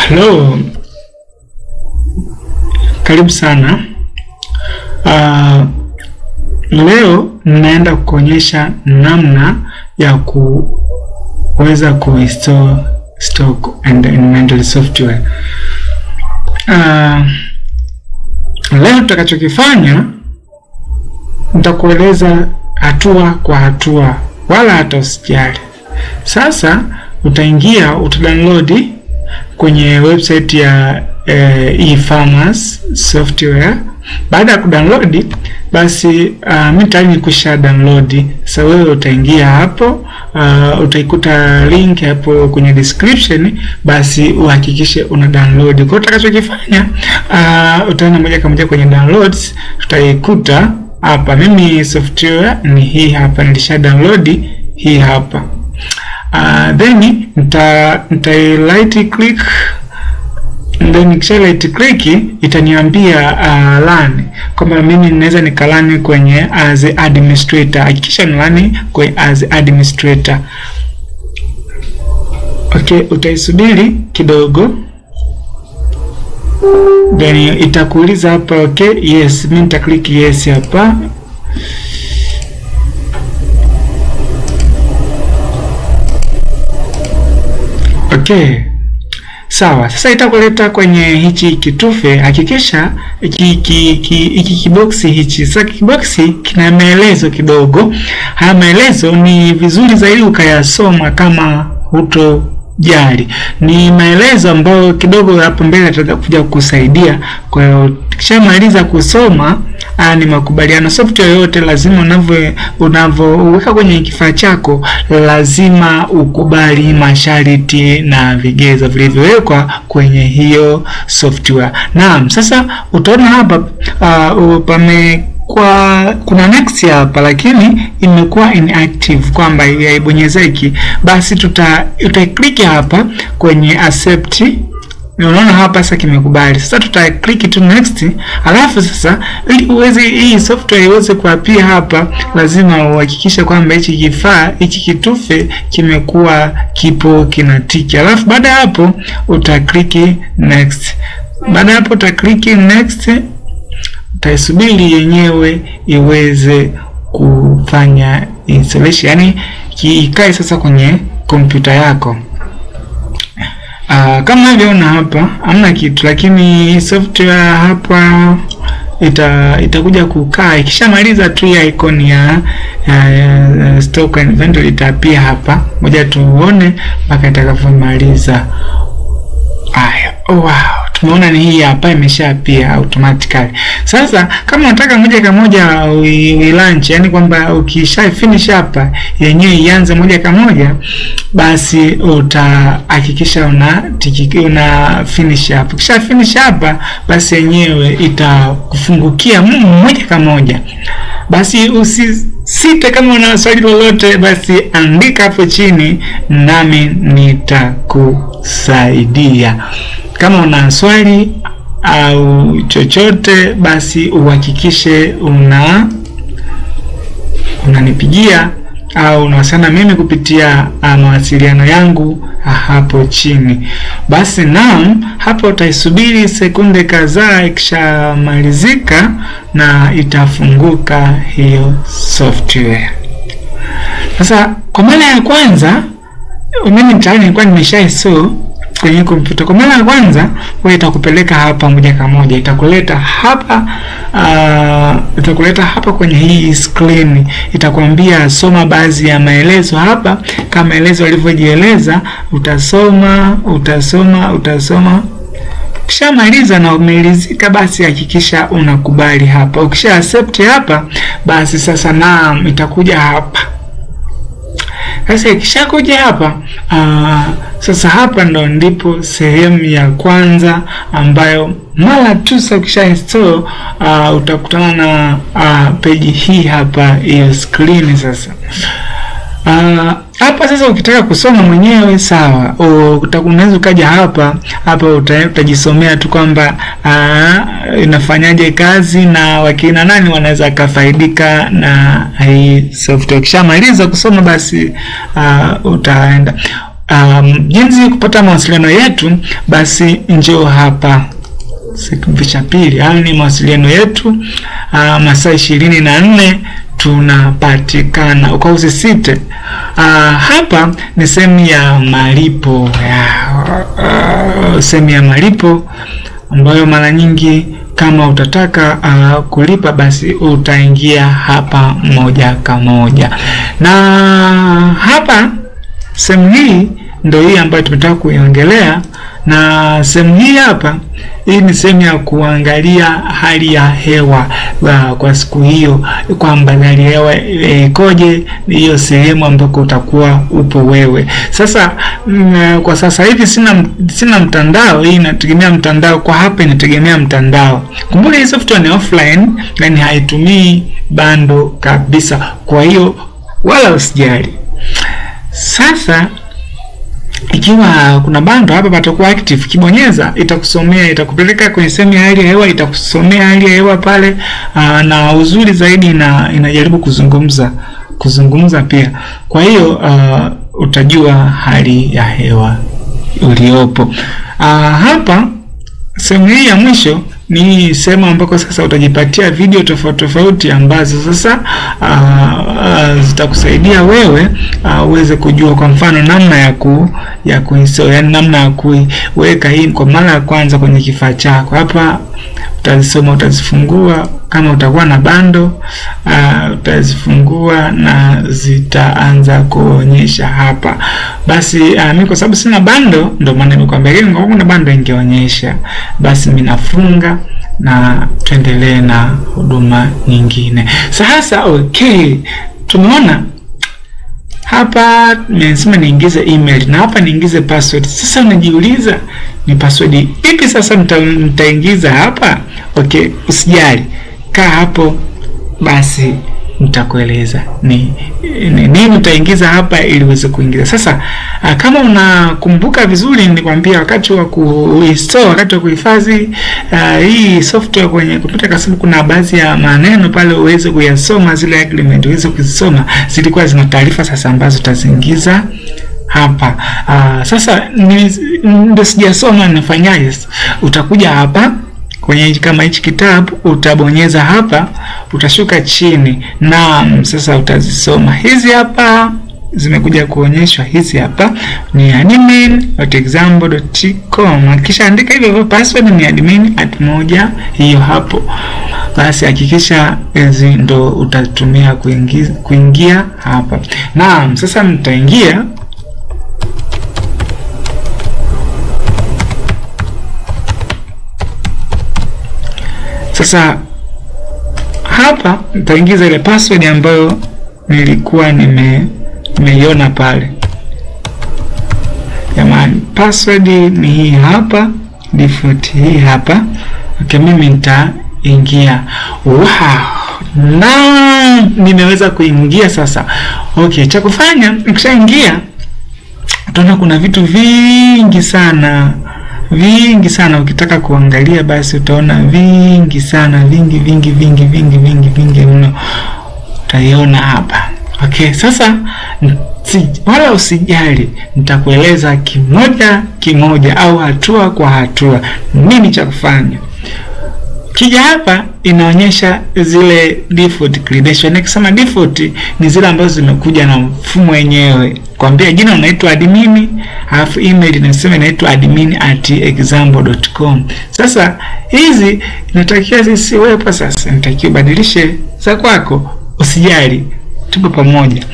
Hello, karibu sana. Leo naenda kuonyesha namna ya kuweza kuinstall stock and inventory software. Leo tutakachokifanya nitakueleza hatua kwa hatua, wala hata usijali. Sasa utaingia, utadownload kwenye website ya e-farmers software. Baada ya kudownload basi mimi tayari nikusha download. Sasa wewe utaingia hapo, utaikuta link hapo kwenye description, basi uhakikishe una download. Kwa hiyo utakachokifanya utaenda moja kwa moja kwenye downloads, utaikuta hapa. Mimi software ni hii hapa, nilisha download hii hapa. Then nita right click, then nikisha right click itaniambia run, kama mimi ninaweza nikalani kwenye as administrator. Hakikisha nilani kwenye as administrator. Okay, utaisubiri kidogo, then itakuuliza hapa. Okay, yes, mimi nita click yes hapa. Okay, sawa. Sasa itakuleta kwenye hichi kitufe. Hakikisha hiki kiboksi hichi. Sasa kiboksi kina maelezo kidogo. Haya maelezo ni vizuri zaidi ukayasoma kama hutojali. Ni maelezo ambayo kidogo hapo mbele yatakuja kukusaidia. Kwa hiyo ukishamaliza kusoma, ni makubaliano. Software yote lazima unavoweka kwenye kifaa chako lazima ukubali masharti na vigezo vilivyowekwa kwenye hiyo software. Naam, sasa utaona hapa kuna next hapa, lakini imekuwa inactive kwamba haibonyezeki. Basi utaklik hapa kwenye accept. Unaona hapa sasa kimekubali. Sasa click to next. Alafu sasa ili hii software iweze kuapia hapa, lazima uhakikishe kwamba hichi kifaa, hichi kitufe kipo kinatiki. Alafu baada ya hapo click next. Baada ya hapo click next. Utaisubiri yenyewe iweze kufanya installation, yani ikae sasa kwenye kompyuta yako. Kama unavyoona hapa hamna kitu, lakini software hapa itakuja kukaa. Ikishamaliza tu ya icon ya stock and inventory itapia hapa. Moja tuone mpaka itakapomaliza. Wow, tumeona ni hii hapa imeshapia automatically. Sasa kama unataka moja kwa moja launch, yani kwamba ukisha finish hapa yenyewe ianze moja kwa moja, basi utahakikisha una finish hapa. Ukisha finish hapa, basi yenyewe itakufungukia moja kwa moja. Basi usisite, kama una swali lolote basi andika hapo chini nami nitakusaidia. Kama una swali au chochote, basi uhakikishe unanipigia au unawasiliana mimi kupitia mawasiliano yangu hapo chini. Basi naam, hapo utaisubiri sekunde kadhaa. Ikishamalizika na itafunguka hiyo software. Sasa kwa mara ya kwanza mimi tayari nilikuwa nimeshainstall kwenye kompyuta. Kwa mara ya kwanza wewe itakupeleka hapa moja kwa moja, itakuleta hapa kwenye hii screen. Itakwambia soma baadhi ya maelezo hapa, kama maelezo yalivyojieleza. Utasoma. Ukishamaliza na umeelezeka, basi hakikisha unakubali hapa. Ukisha accept hapa, basi sasa naam, itakuja hapa. Sasa ikishakuja hapa, sasa hapa ndo ndipo sehemu ya kwanza ambayo mara tu ukisha install utakutana na page hii hapa, hiyo screen. Sasa hapa sasa ukitaka kusoma mwenyewe sawa, unaweza ukaja hapa utajisomea tu kwamba inafanyaje kazi na wakina nani wanaweza kufaidika na hii software. Ukishamaliza kusoma basi utaenda jinsi kupata mawasiliano yetu, basi njoo hapa kipindi cha pili. Haya ni mawasiliano yetu, masaa 24 tunapatikana, kwa usisite. Hapa ni sehemu ya malipo, sehemu ya malipo ambayo mara nyingi kama utataka kulipa, basi utaingia hapa moja kwa moja. Na hapa sehemu hii ndio hii ambayo tumetaka kuiongelea, na sehemu hii hapa, hii ni sehemu ya kuangalia hali ya hewa kwa siku hiyo, kwamba hali ya hewa ikoje, hiyo sehemu ambako utakuwa upo wewe. Sasa kwa sasa hivi sina mtandao, hii inategemea mtandao, kwa hapa inategemea mtandao. Kumbuka hii software ni offline, yani haitumii bando kabisa, kwa hiyo wala usijali. Sasa ikiwa kuna bando hapa patakuwa active, kibonyeza itakusomea, itakupeleka kwenye sehemu ya hali ya hewa, itakusomea hali ya hewa pale. Na uzuri zaidi inajaribu kuzungumza pia. Kwa hiyo utajua hali ya hewa uliopo. Hapa sehemu hii ya mwisho ni sehemu ambako sasa utajipatia video tofauti ambazo sasa zitakusaidia wewe uweze kujua, kwa mfano namna ya kuinstall, yani namna ya kuweka hii kwa mara ya kwanza kwenye kifaa chako. Hapa utazisoma, utazifungua kama utakuwa na bando, utazifungua na zitaanza kuonyesha hapa. Basi mimi kwa sababu sina bando, ndio maana nimekwambia hivi, ngoma na bando ingeonyesha. Basi mimi nafunga na tuendelee na huduma nyingine. Sasa okay, tumeona hapa nimesema niingize email na hapa niingize password. Sasa unajiuliza ni password ipi sasa nitaingiza hapa? Okay, usijali, kaa hapo basi nitakueleza ni nini utaingiza hapa ili uweze kuingiza. Sasa kama unakumbuka vizuri, nilikwambia wakati wa kuinstall, wakati wa kuhifadhi hii software kwenye kompyuta, kwa sababu kuna baadhi ya maneno pale uweze kuyasoma, zile agreement uweze kuzisoma, zilikuwa zina taarifa sasa ambazo utaziingiza hapa. Sasa ndio sijasoma, nifanyaje? Utakuja hapa kwenye kama hichi kitabu, utabonyeza hapa, utashuka chini, na sasa utazisoma hizi hapa. Zimekuja kuonyeshwa hizi hapa ni admin.example.com. Kisha andika hivyo, password ni admin@1, hiyo hapo. Basi hakikisha hizi ndo utatumia kuingia hapa. Naam, sasa mtaingia. Sasa hapa nitaingiza ile password ambayo nilikuwa nimeiona pale. Jamani, password ni hii hapa, default hii hapa. Okay, mimi nitaingia. Wow, na nimeweza kuingia sasa. Okay, cha kufanya nikishaingia, utaona kuna vitu vingi sana. Ukitaka kuangalia basi utaona vingi sana, vingi mno utaiona hapa. Okay, sasa wala usijali, nitakueleza kimoja au hatua kwa hatua nini cha kufanya. Kija hapa inaonyesha zile default credentials. Nikisema default ni zile ambazo zimekuja na mfumo wenyewe. Kwambia jina unaitwa admin, alafu email inasema inaitwa admin@example.com. Sasa hizi inatakiwa zisiwepo. Sasa nitakiwa badilishe za kwako, usijali, tupo pamoja.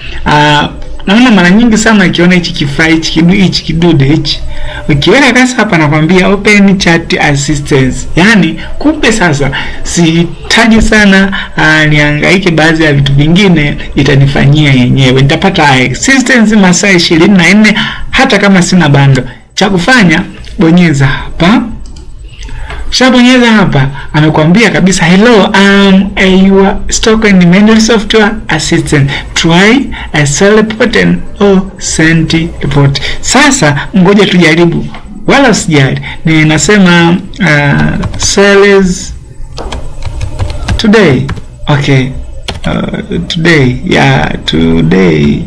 Naona mara nyingi sana ukiona hichi kifaa hichi kidude hichi, ukiweka kasa hapa nakwambia open chat assistance. Yani kumbe sasa sihitaji sana nihangaike baadhi ya vitu vingine, itanifanyia yenyewe. Nitapata assistance masaa 24 hata kama sina bando. Cha kufanya, bonyeza hapa. Shabonyeza hapa, amekwambia kabisa hello, your stock and manual software assistant, try a select button or send report. Sasa ngoja tujaribu, wala usijali. Ninasema sales today. Okay, today, yeah, today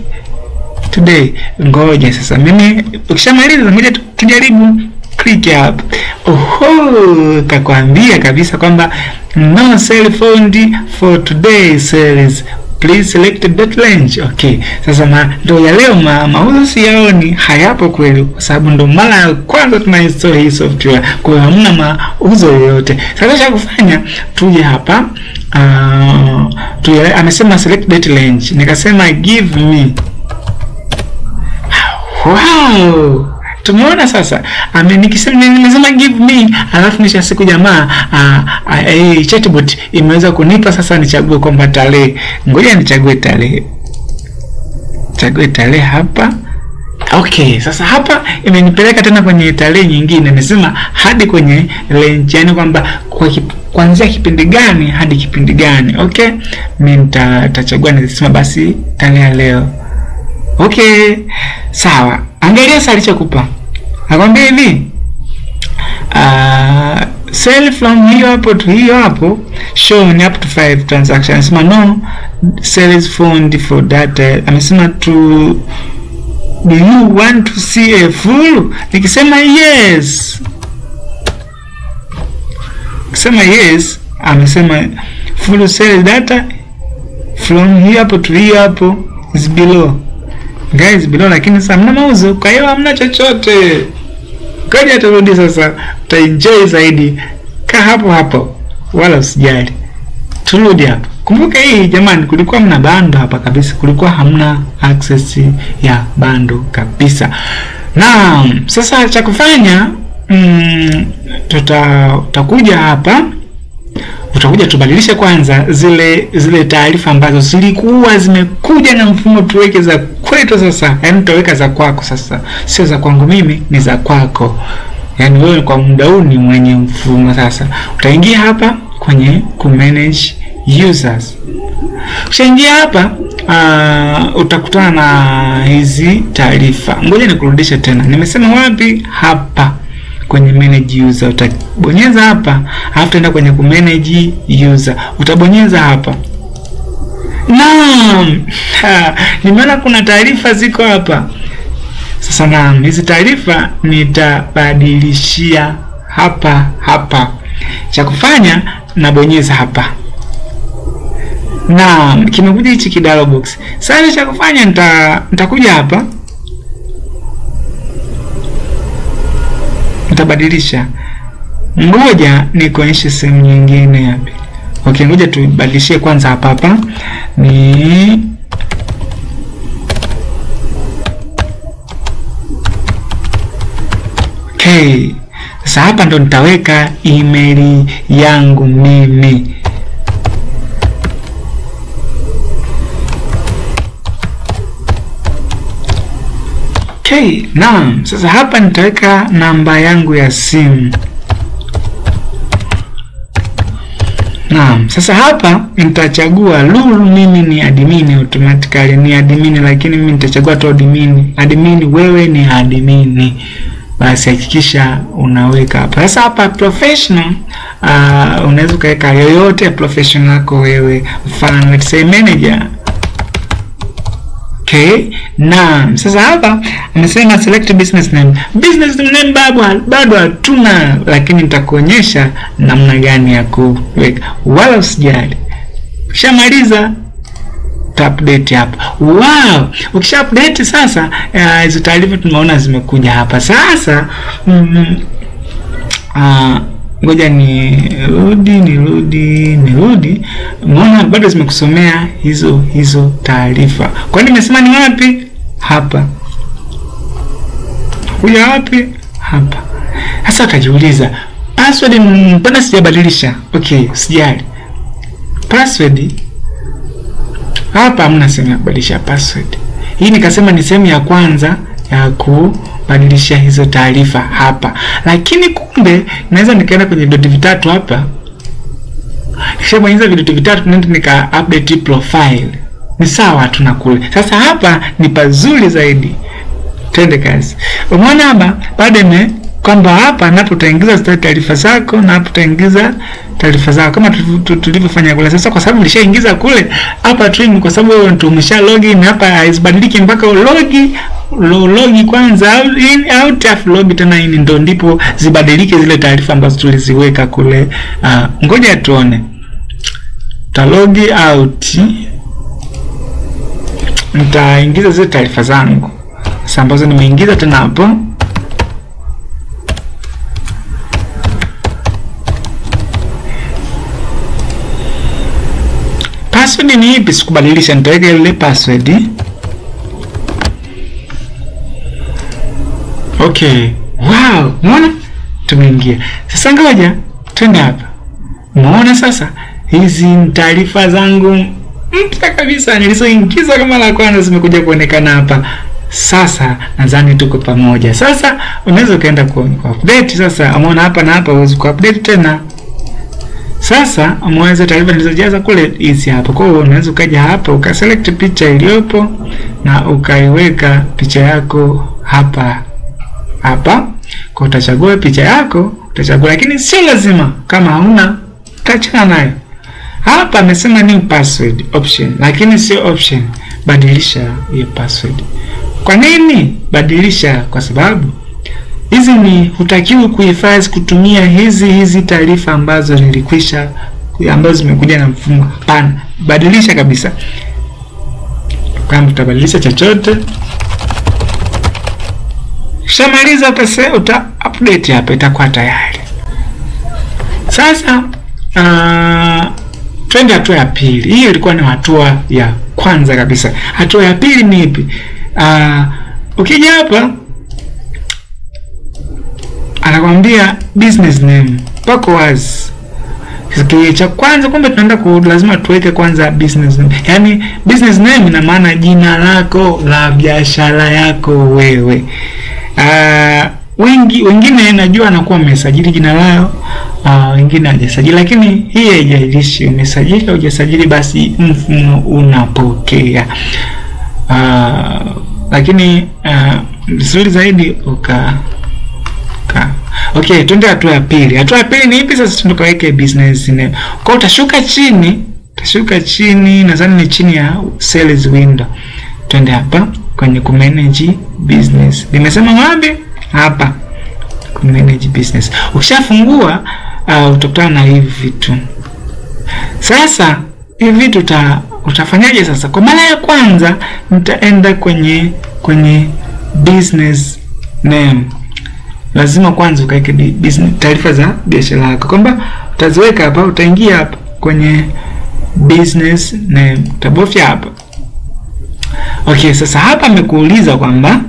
today. Ngoja sasa mimi ukishamaliza ngoja tujaribu click hapa. Oho, kakwambia kabisa kwamba no sale found for today sales. Please select the date range. Okay. Sasa ndo ya leo mauzo siyaoni, hayapo kweli kwa sababu ndo mara ya kwanza tunainstall hii software. Kwa hiyo hamna mauzo yoyote. Sasa cha kufanya tuje hapa amesema select date range. Nikasema give me. Wow. Tumeona sasa nimesema give me, alafu nisha siku jamaa chatbot imeweza kunipa sasa nichague kwamba tarehe. Ngoja nichague tarehe. Chague tarehe hapa. Okay, sasa hapa imenipeleka tena kwenye tarehe nyingine. Nimesema hadi kwenye range, yani kwamba kuanzia kipindi gani hadi kipindi gani. Okay? Mimi nitachagua nisema basi tarehe leo. Okay. Sawa. Angalia sasa alichokupa. Nakwambia hivi. Sell from hiyo hapo to hiyo hapo show up to 5 transactions. Sema no sales found for data. Amesema do you want to see a full? Nikisema yes. Nikisema yes, amesema full sales data from here hapo to here hapo is below. Guys, below, lakini sasa hamna mauzo, kwa hiyo hamna chochote. Ngoja turudi sasa, utaenjoy zaidi. Kaa hapo wala usijali. Turudi hapa. Kumbuka hii jamani, kulikuwa mna bando hapa kabisa, kulikuwa hamna access ya bando kabisa. Na sasa cha kufanya tutakuja hapa, utakuja tubadilishe kwanza zile taarifa ambazo zilikuwa zimekuja na mfumo tuweke za kwetu sasa. Yaani tutaweka za kwako sasa. Sio za kwangu mimi, ni za kwako. Yaani wewe kwa muda huu ni mwenye mfumo sasa. Utaingia hapa kwenye manage users. Ukishaingia hapa utakutana na hizi taarifa. Ngoja nikurudishe tena. Nimesema wapi? Hapa kwenye manage user. Utabonyeza hapa, alafu utaenda kwenye manage user. Utabonyeza hapa. Naam. Nimeona kuna taarifa ziko hapa. Sasa naam, hizi taarifa nitabadilishia hapa. Cha kufanya nabonyeza hapa. Naam, kimekuja hichi kidalo box. Sasa cha kufanya nitakuja hapa. Nitabadilisha. Ngoja nikuonyeshe sehemu nyingine hapa. Okay, ngoja tubadilishie kwanza hapa. Ni okay. Sasa hapa ndo nitaweka email yangu mimi. Okay, naam. Sasa hapa nitaweka namba yangu ya simu. Naam, sasa hapa nitachagua Lulu, mimi ni admin automatically, ni admin, lakini mimi nitachagua tu admin. Admin, wewe ni admin. Basi hakikisha unaweka hapa. Sasa hapa professional, unaweza kuweka yoyote professional yako wewe. Mfano let's say manager. Okay, naam. Sasa hapa amesema select business name. Business name bado hatuna, lakini nitakuonyesha namna gani ya kuweka. Wala usijali. Ukishamaliza update hapa. Wow, ukisha update sasa hizo taarifa tumeona zimekuja hapa. Sasa ngoja nirudi. Umeona bado zimekusomea hizo taarifa. Kwa nini nimesema ni wapi? Hapa. Kuja wapi? Hapa. Sasa utajiuliza, password mbona sijabadilisha? Okay, sijali. Password hapa hamna sehemu ya kubadilisha password. Hii nikasema ni sehemu ya kwanza ya kubadilisha hizo taarifa hapa. Lakini kumbe naweza nikaenda kwenye vidoti vitatu hapa. Nikishabonyeza vidoti vitatu nenda nika update profile. Ni sawa tunakule. Sasa hapa ni pazuri zaidi. Twende kazi. Umeona hapa baada kwamba hapa napo utaingiza taarifa zako na hapo utaingiza taarifa zako kama tulivyofanya kule. Sasa kwa sababu ulishaingiza kule, hapa trim kwa sababu wewe ndio umesha login, hapa haisibadiliki mpaka logi kwanza out of log tena in, ndio ndipo zibadilike zile taarifa ambazo tuliziweka kule. Ngoja tuone. Ta log out, nitaingiza zile taarifa zangu sasa ambazo nimeingiza tena hapo. Password ni ipi? Sikubadilisha, nitaweka ile password. Okay. Wow, unaona? Tumeingia. Sasa ngoja twende hapa. Unaona sasa hizi taarifa zangu mpya kabisa nilizoingiza kama la kwanza zimekuja kuonekana hapa. Sasa nadhani tuko pamoja. Sasa unaweza kaenda ku update. Sasa umeona hapa na hapa uweze ku update tena. Sasa umeweza taarifa nilizojaza kule hizi hapa. Kwa hiyo unaweza ukaja hapa ukaselect picha iliyopo na ukaiweka picha yako hapa. Kwa utachagua picha yako, utachagua, lakini sio lazima. Kama hauna utachana nayo. Hapa amesema new password option, lakini sio option. Badilisha hiyo password. Kwa nini badilisha? Kwa sababu hizi ni hutakiwi kuhifadhi kutumia hizi taarifa ambazo nilikwisha, ambazo zimekuja na mfumo. Hapana, badilisha kabisa. Kama utabadilisha chochote, shamaliza pesa, uta update hapa, itakuwa tayari. Sasa twende hatua ya pili. Hiyo ilikuwa ni hatua ya kwanza kabisa. Hatua ya pili ni ipi? Ukija hapa anakuambia business name. Pako wazi. Cha kwanza kumbe tunaenda lazima tuweke kwanza business name. Yaani business name ina maana jina lako la biashara yako wewe. Wengine najua anakuwa umesajili jina lao, wengine hajasajili, lakini hii haijalishi umesajili au hujasajili, basi mfumo unapokea. Lakini vizuri zaidi okay, twende hatua ya pili. Hatua ya pili ni ipi sasa? Tunakaweke business name. Kwa utashuka chini, nadhani ni chini ya sales window. Twende hapa kwenye ku manage business. Nimesema wapi? Hapa ku manage business. Ukishafungua utakutana na hivi vitu. Sasa hivi vitu utafanyaje sasa? Kwa mara ya kwanza nitaenda kwenye business name. Lazima kwanza ukaweke business taarifa za biashara yako. Kwamba utaziweka hapa, utaingia hapa kwenye business name. Utabofya hapa. Okay, sasa hapa amekuuliza kwamba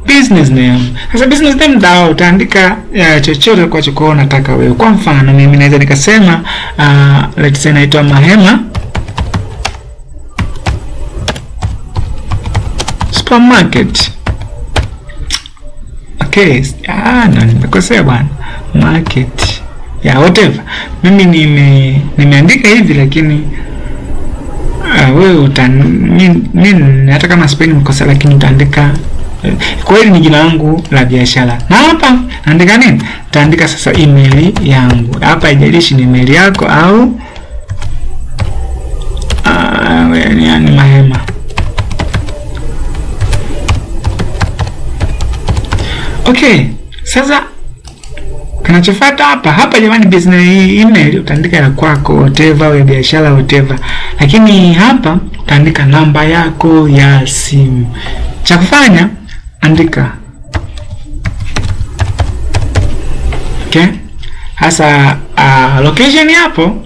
business name. Sasa business name utaandika chochote kwa choko unataka wewe. Kwa mfano mimi naweza nikasema let's say naitwa Mahema Supermarket. Okay, nimekosea bwana. Market. Whatever. Mimi nimeandika hivi, lakini wewe mimi hata kama spelling mkosa, lakini utaandika kwa hiyo ni jina langu la biashara. Na hapa naandika nini? Taandika sasa email yangu. Hapa haijalishi ni email yako au yani Mahema. Okay, sasa kinachofuata hapa jamani, business email utaandika ya kwako whatever, ya biashara whatever. Lakini hapa utaandika namba yako ya simu. Cha kufanya andika. Okay? Hasa location hapo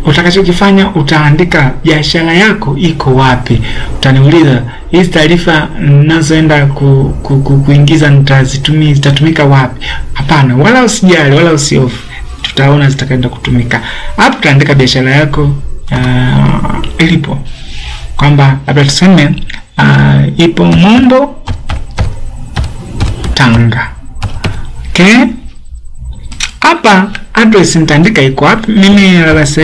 utakachokifanya utaandika biashara yako iko wapi. Utaniuliza hizi taarifa ninazoenda kuingiza zitatumika wapi? Hapana, wala usijali, wala usiofu. Tutaona zitakaenda kutumika. Hapo utaandika biashara yako ilipo. Kwamba labda tuseme ipo Mombo Tanga. Okay? Hapa address nitaandika iko wapi. Mimi labda sasa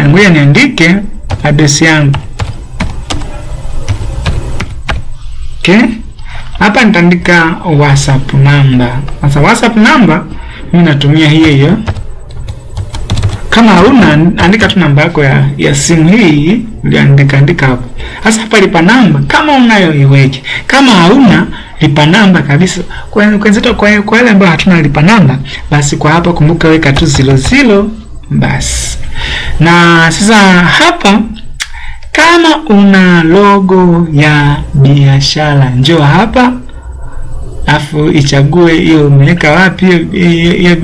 ngoja niandike address yangu. Okay? Hapa nitaandika WhatsApp number. Sasa WhatsApp number mimi natumia hiyo. Kama hauna, andika tu namba yako ya simu hii, andika hapo. Sasa hapa lipa namba kama unayo iweke. Kama hauna lipa namba kabisa. Kwa wale ambao hatuna lipa namba, basi kwa hapa kumbuka weka tu 00 basi. Na sasa hapa kama una logo ya biashara, njoo hapa afu ichague hiyo umeweka wapi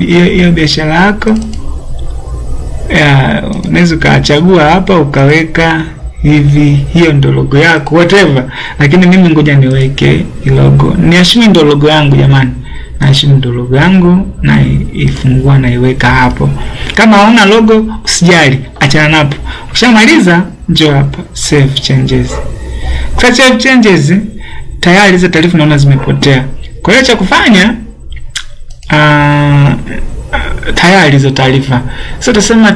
hiyo biashara yako. Unaweza ukachagua hapa ukaweka hivi, hiyo ndo logo yako whatever, lakini mimi ngoja niweke logo. Niashumu ndo logo yangu jamani. Naashumu ndo logo yangu na ifungua na iweka hapo. Kama hauna logo usijali, achana napo. Ukishamaliza njoo hapa save changes. Kwa save changes tayari hizo taarifa naona zimepotea. Kwa hiyo cha kufanya tayari hizo taarifa. Sasa tutasema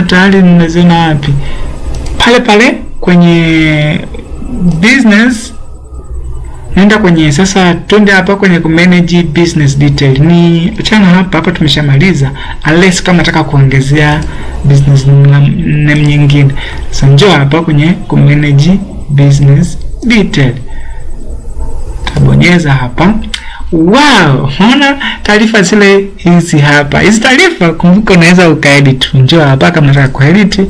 tayari nimeziona wapi? Pale kwenye business. Nenda kwenye sasa twende hapa kwenye manage business detail. Ni achana hapa tumeshamaliza, unless kama nataka kuongezea business name nyingine. Sasa njoo hapa kwenye manage business detail. Tabonyeza hapa. Wow, unaona taarifa zile hizi hapa. Hizi taarifa kumbuka unaweza ukaedit. Njoo hapa kama unataka kuedit.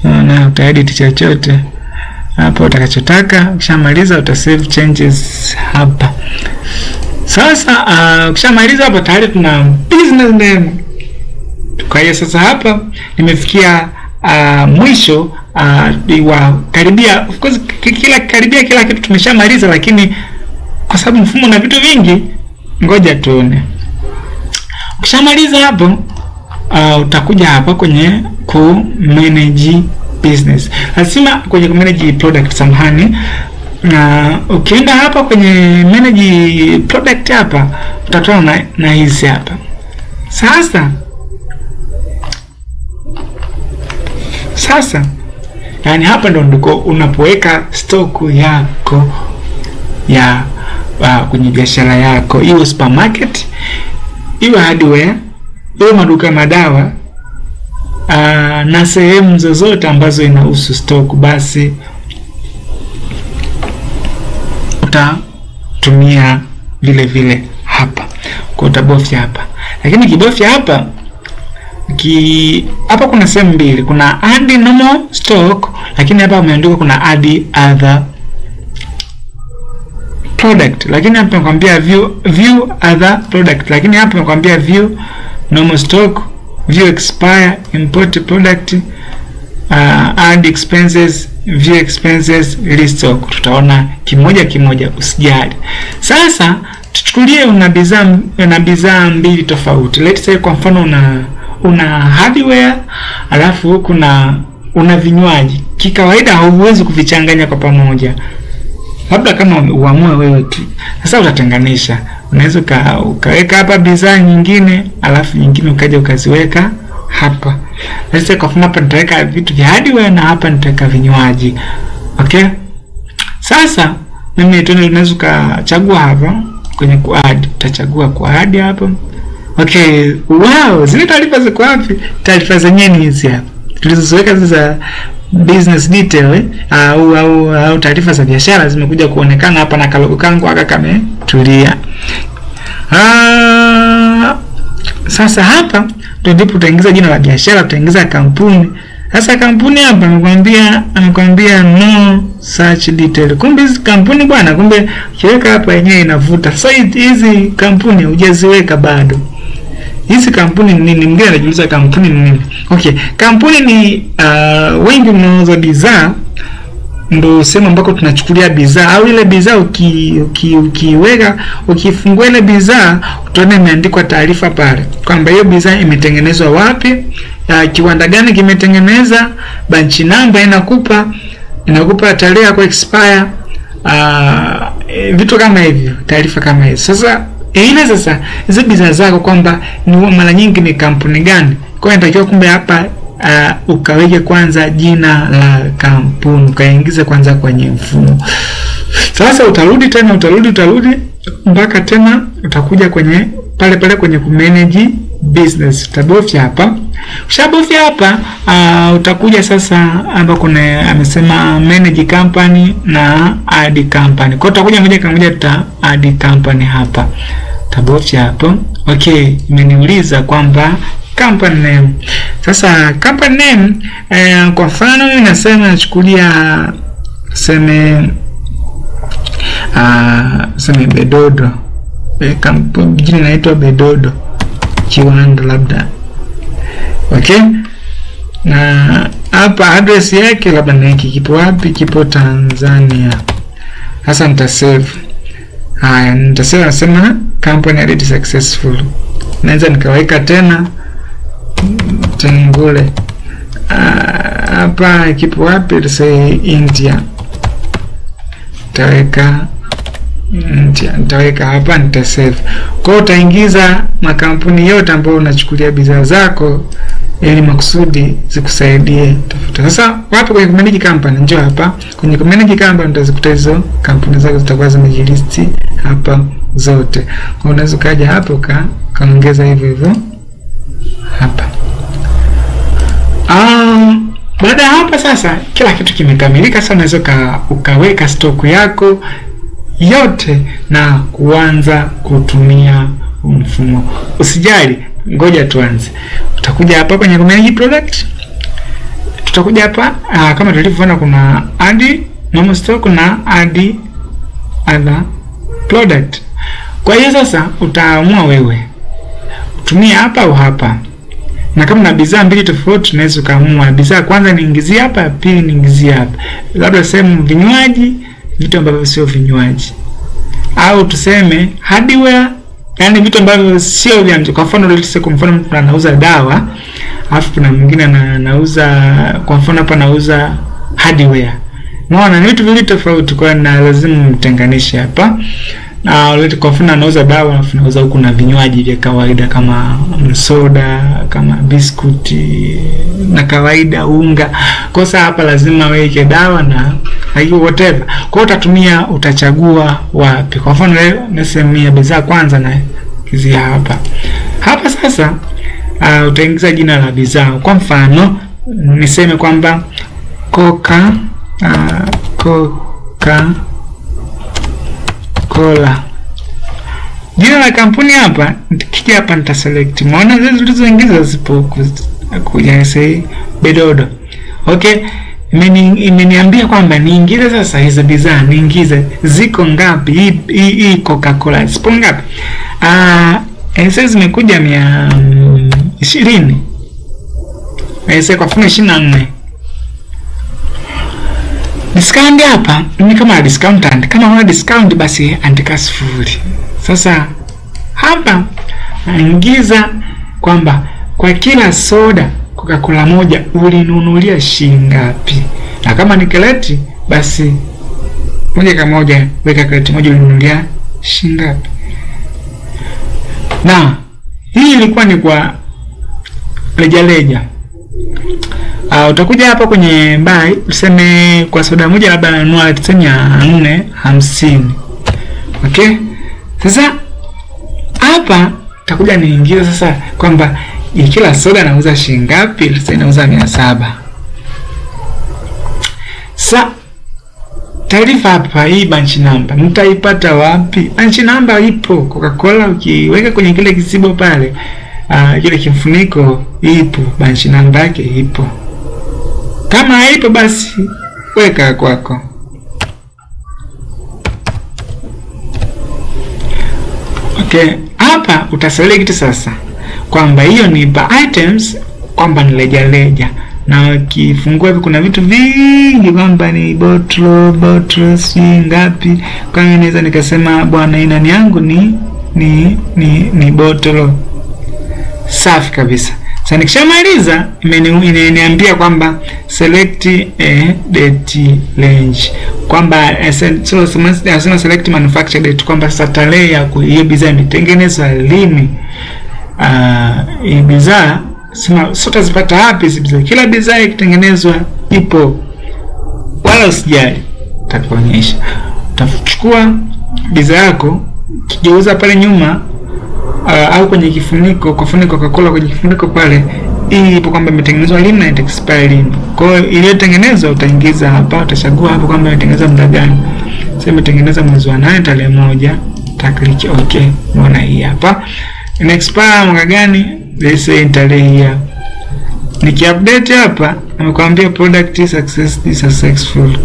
Na utaedit chochote hapa utakachotaka. Ukishamaliza utasave changes hapa. Sasa ukishamaliza hapa tayari tuna business name. Kwa hiyo sasa hapa nimefikia mwisho wa karibia, of course karibia kila kitu tumeshamaliza, lakini kwa sababu mfumo na vitu vingi ngoja tuone. Ukishamaliza hapo utakuja hapa kwenye manage business. Lazima kwenye manage product samahani. Na ukienda hapa kwenye manage product hapa utatoa na hizi hapa. Sasa yani hapa ndo ndiko unapoweka stock yako ya kwenye biashara yako, iwe supermarket, iwe hardware, iwe maduka madawa, na sehemu zozote ambazo inahusu stock, basi utatumia vile hapa. Kwa utabofya hapa. Lakini kibofya hapa hapa kuna sehemu mbili, kuna add normal stock, lakini hapa umeandika kuna add other product, lakini hapa nakwambia view other product, lakini hapa nakwambia view normal stock, view expire, import product, add expenses, view expenses, restock. Tutaona kimoja usijali. Sasa tuchukulie una bidhaa mbili tofauti. Let's say kwa mfano una hardware alafu una vinywaji. Kikawaida hauwezi kuvichanganya kwa pamoja, labda kama uamue wewe tu. Sasa utatenganisha. Unaweza ukaweka hapa bidhaa nyingine alafu nyingine ukaja ukaziweka hapa. Let's say kwa mfano hapa nitaweka vitu vya hardware na hapa nitaweka vinywaji. Okay? Sasa mimi tunaweza kuchagua hapa kwenye kuadd. Utachagua kuadd hapa. Okay, wow, zile taarifa ziko wapi? Taarifa zenyewe ni hizi hapa. Tulizoweka za business detail au taarifa za biashara zimekuja kuonekana hapa na kalogo kangu aka kametulia. Sasa hapa ndipo tutaingiza jina la biashara, tutaingiza kampuni. Sasa kampuni hapa amekwambia no search detail. Kumbe hizi kampuni bwana, kumbe kiweka hapa yenyewe inavuta. Sasa hizi kampuni hujaziweka bado. Hizi kampuni ni nini? Mwingine anajiuliza kampuni ni nini? Okay, kampuni ni wengi mnauza bidhaa, ndo sema ambako tunachukulia bidhaa au ile bidhaa ukiweka ukifungua ile bidhaa utaona imeandikwa taarifa pale kwamba hiyo bidhaa imetengenezwa wapi, kiwanda gani kimetengeneza, batch number inakupa tarehe ya expire, vitu kama hivyo, taarifa kama hizo. Sasa sasa hizo bidhaa zako kwamba ni mara nyingi ni kampuni gani. Kwa hiyo inatakiwa kumbe hapa ukaweke kwanza jina la kampuni, ukaingiza kwanza kwenye mfumo. Sasa utarudi mpaka tena utakuja kwenye pale pale kwenye kumanage business. Utabofya hapa. Ushabofya hapa, utakuja sasa hapa kuna amesema manage company na add company. Kwa utakuja moja kwa moja tuta add company hapa. Utabofya hapo. Okay, imeniuliza kwamba company name. Sasa company name kwa mfano mimi nasema nachukulia seme Bedodo. Kampuni jina inaitwa Bedodo kiwanda labda. Okay? Na hapa address yake labda ni hiki, kipo wapi? Kipo Tanzania. Sasa nitasave. Haya, nitasema nasema company added successful. Naweza nikaweka tena Tengule. Hapa kipo wapi? Let's say India. Nitaweka hapa, nitasave. Kwa utaingiza makampuni yote ambayo unachukulia bidhaa zako ili makusudi zikusaidie tafuta. Sasa wapi kwenye manage company? Njoo hapa kwenye manage company, utazikuta hizo kampuni zako zitakuwa zimejilisti hapa zote. Kwa unaweza kaja hapo kaongeza hivyo hivyo hapa. Baada ya hapa sasa kila kitu kimekamilika. Sasa unaweza ukaweka stock yako yote na kuanza kutumia mfumo. Usijali, ngoja tuanze. Utakuja hapa kwenye manage product. Tutakuja hapa kama tulivyoona kuna add normal stock na add other product. Kwa hiyo sasa utaamua wewe utumie hapa au hapa. Na kama na bidhaa mbili tofauti unaweza kaamua bidhaa kwanza niingizie hapa, pili niingizie hapa. Labda sehemu vinywaji, vitu ambavyo sio vinywaji. Au tuseme hardware, yani vitu ambavyo sio vya mtu. Kwa mfano let's say kwa mfano mtu anauza dawa, alafu kuna mwingine anauza, kwa mfano hapa anauza hardware. Unaona ni vitu viwili tofauti, kwa hiyo lazima mtenganishe hapa. Na leti kwa mfano anauza dawa, alafu anauza huku na vinywaji vya kawaida kama soda, kama biskuti na kawaida, unga. Kwa sasa hapa lazima weke dawa na hiyo whatever. Kwa hiyo utachagua wapi. Kwa mfano leo nasemea bidhaa kwanza na hizi hapa. Hapa sasa utaingiza jina la bidhaa. Kwa mfano niseme kwamba Coca-Cola. Jina la kampuni hapa, nikija hapa nitaselect. Maana zile zilizoingiza zipo kuja say Bedodo. Okay? Imeniambia kwamba niingize sasa hizo bidhaa, niingize ziko ngapi? Hii Coca-Cola zipo ngapi? Sasa zimekuja 120. Sasa kwa mfano 24. Discount hapa ni kama discountant. Kama una discount basi andika 0. Sasa hapa naingiza kwamba kwa kila soda Coca-Cola moja ulinunulia shilingi ngapi. Na kama ni kreti basi moja kwa moja weka kreti moja ulinunulia shilingi ngapi. Na hii ilikuwa ni kwa reja. Utakuja hapa kwenye buy, useme kwa soda moja labda nanunua tuseme 450. Okay? Sasa hapa utakuja niingiza sasa kwamba kila soda nauza shilingi ngapi? Sasa nauza 700. Sasa taarifa hapa, hii bunch number mtaipata wapi? Bunch number ipo Coca-Cola, ukiweka kwenye kile kisibo pale, kile kifuniko ipo, bunch number yake ipo. Kama haipo basi weka kwako. Okay, hapa utaselect sasa kwamba hiyo ni items, kwamba ni leja. Na ukifungua hivi kuna vitu vingi kwamba ni bottle si ngapi. Kwa hiyo naweza nikasema bwana inani yangu ni bottle. Safi kabisa. Sasa nikishamaliza imeniambia kwamba select a date range, kwamba so select manufacture date, kwamba sasa tarehe ya hiyo bidhaa imetengenezwa lini. Hii bidhaa sema sote zipata wapi hizo bidhaa. Kila bidhaa ikitengenezwa ipo, wala usijali, tutakuonyesha. Utachukua bidhaa yako, kigeuza pale nyuma au kwenye kifuniko, kwa mfano Coca-Cola kwenye kifuniko pale, hii ipo kwamba imetengenezwa lini na expire lini. Kwa hiyo iliyotengenezwa utaingiza hapa, utachagua hapo kwamba imetengenezwa muda gani. Sasa imetengenezwa mwezi wa 8 tarehe 1, click okay. Unaona hii hapa. Ina expire mwaka gani? Let's say tarehe hii hapa. Nikiupdate hapa, namekwambia product successful.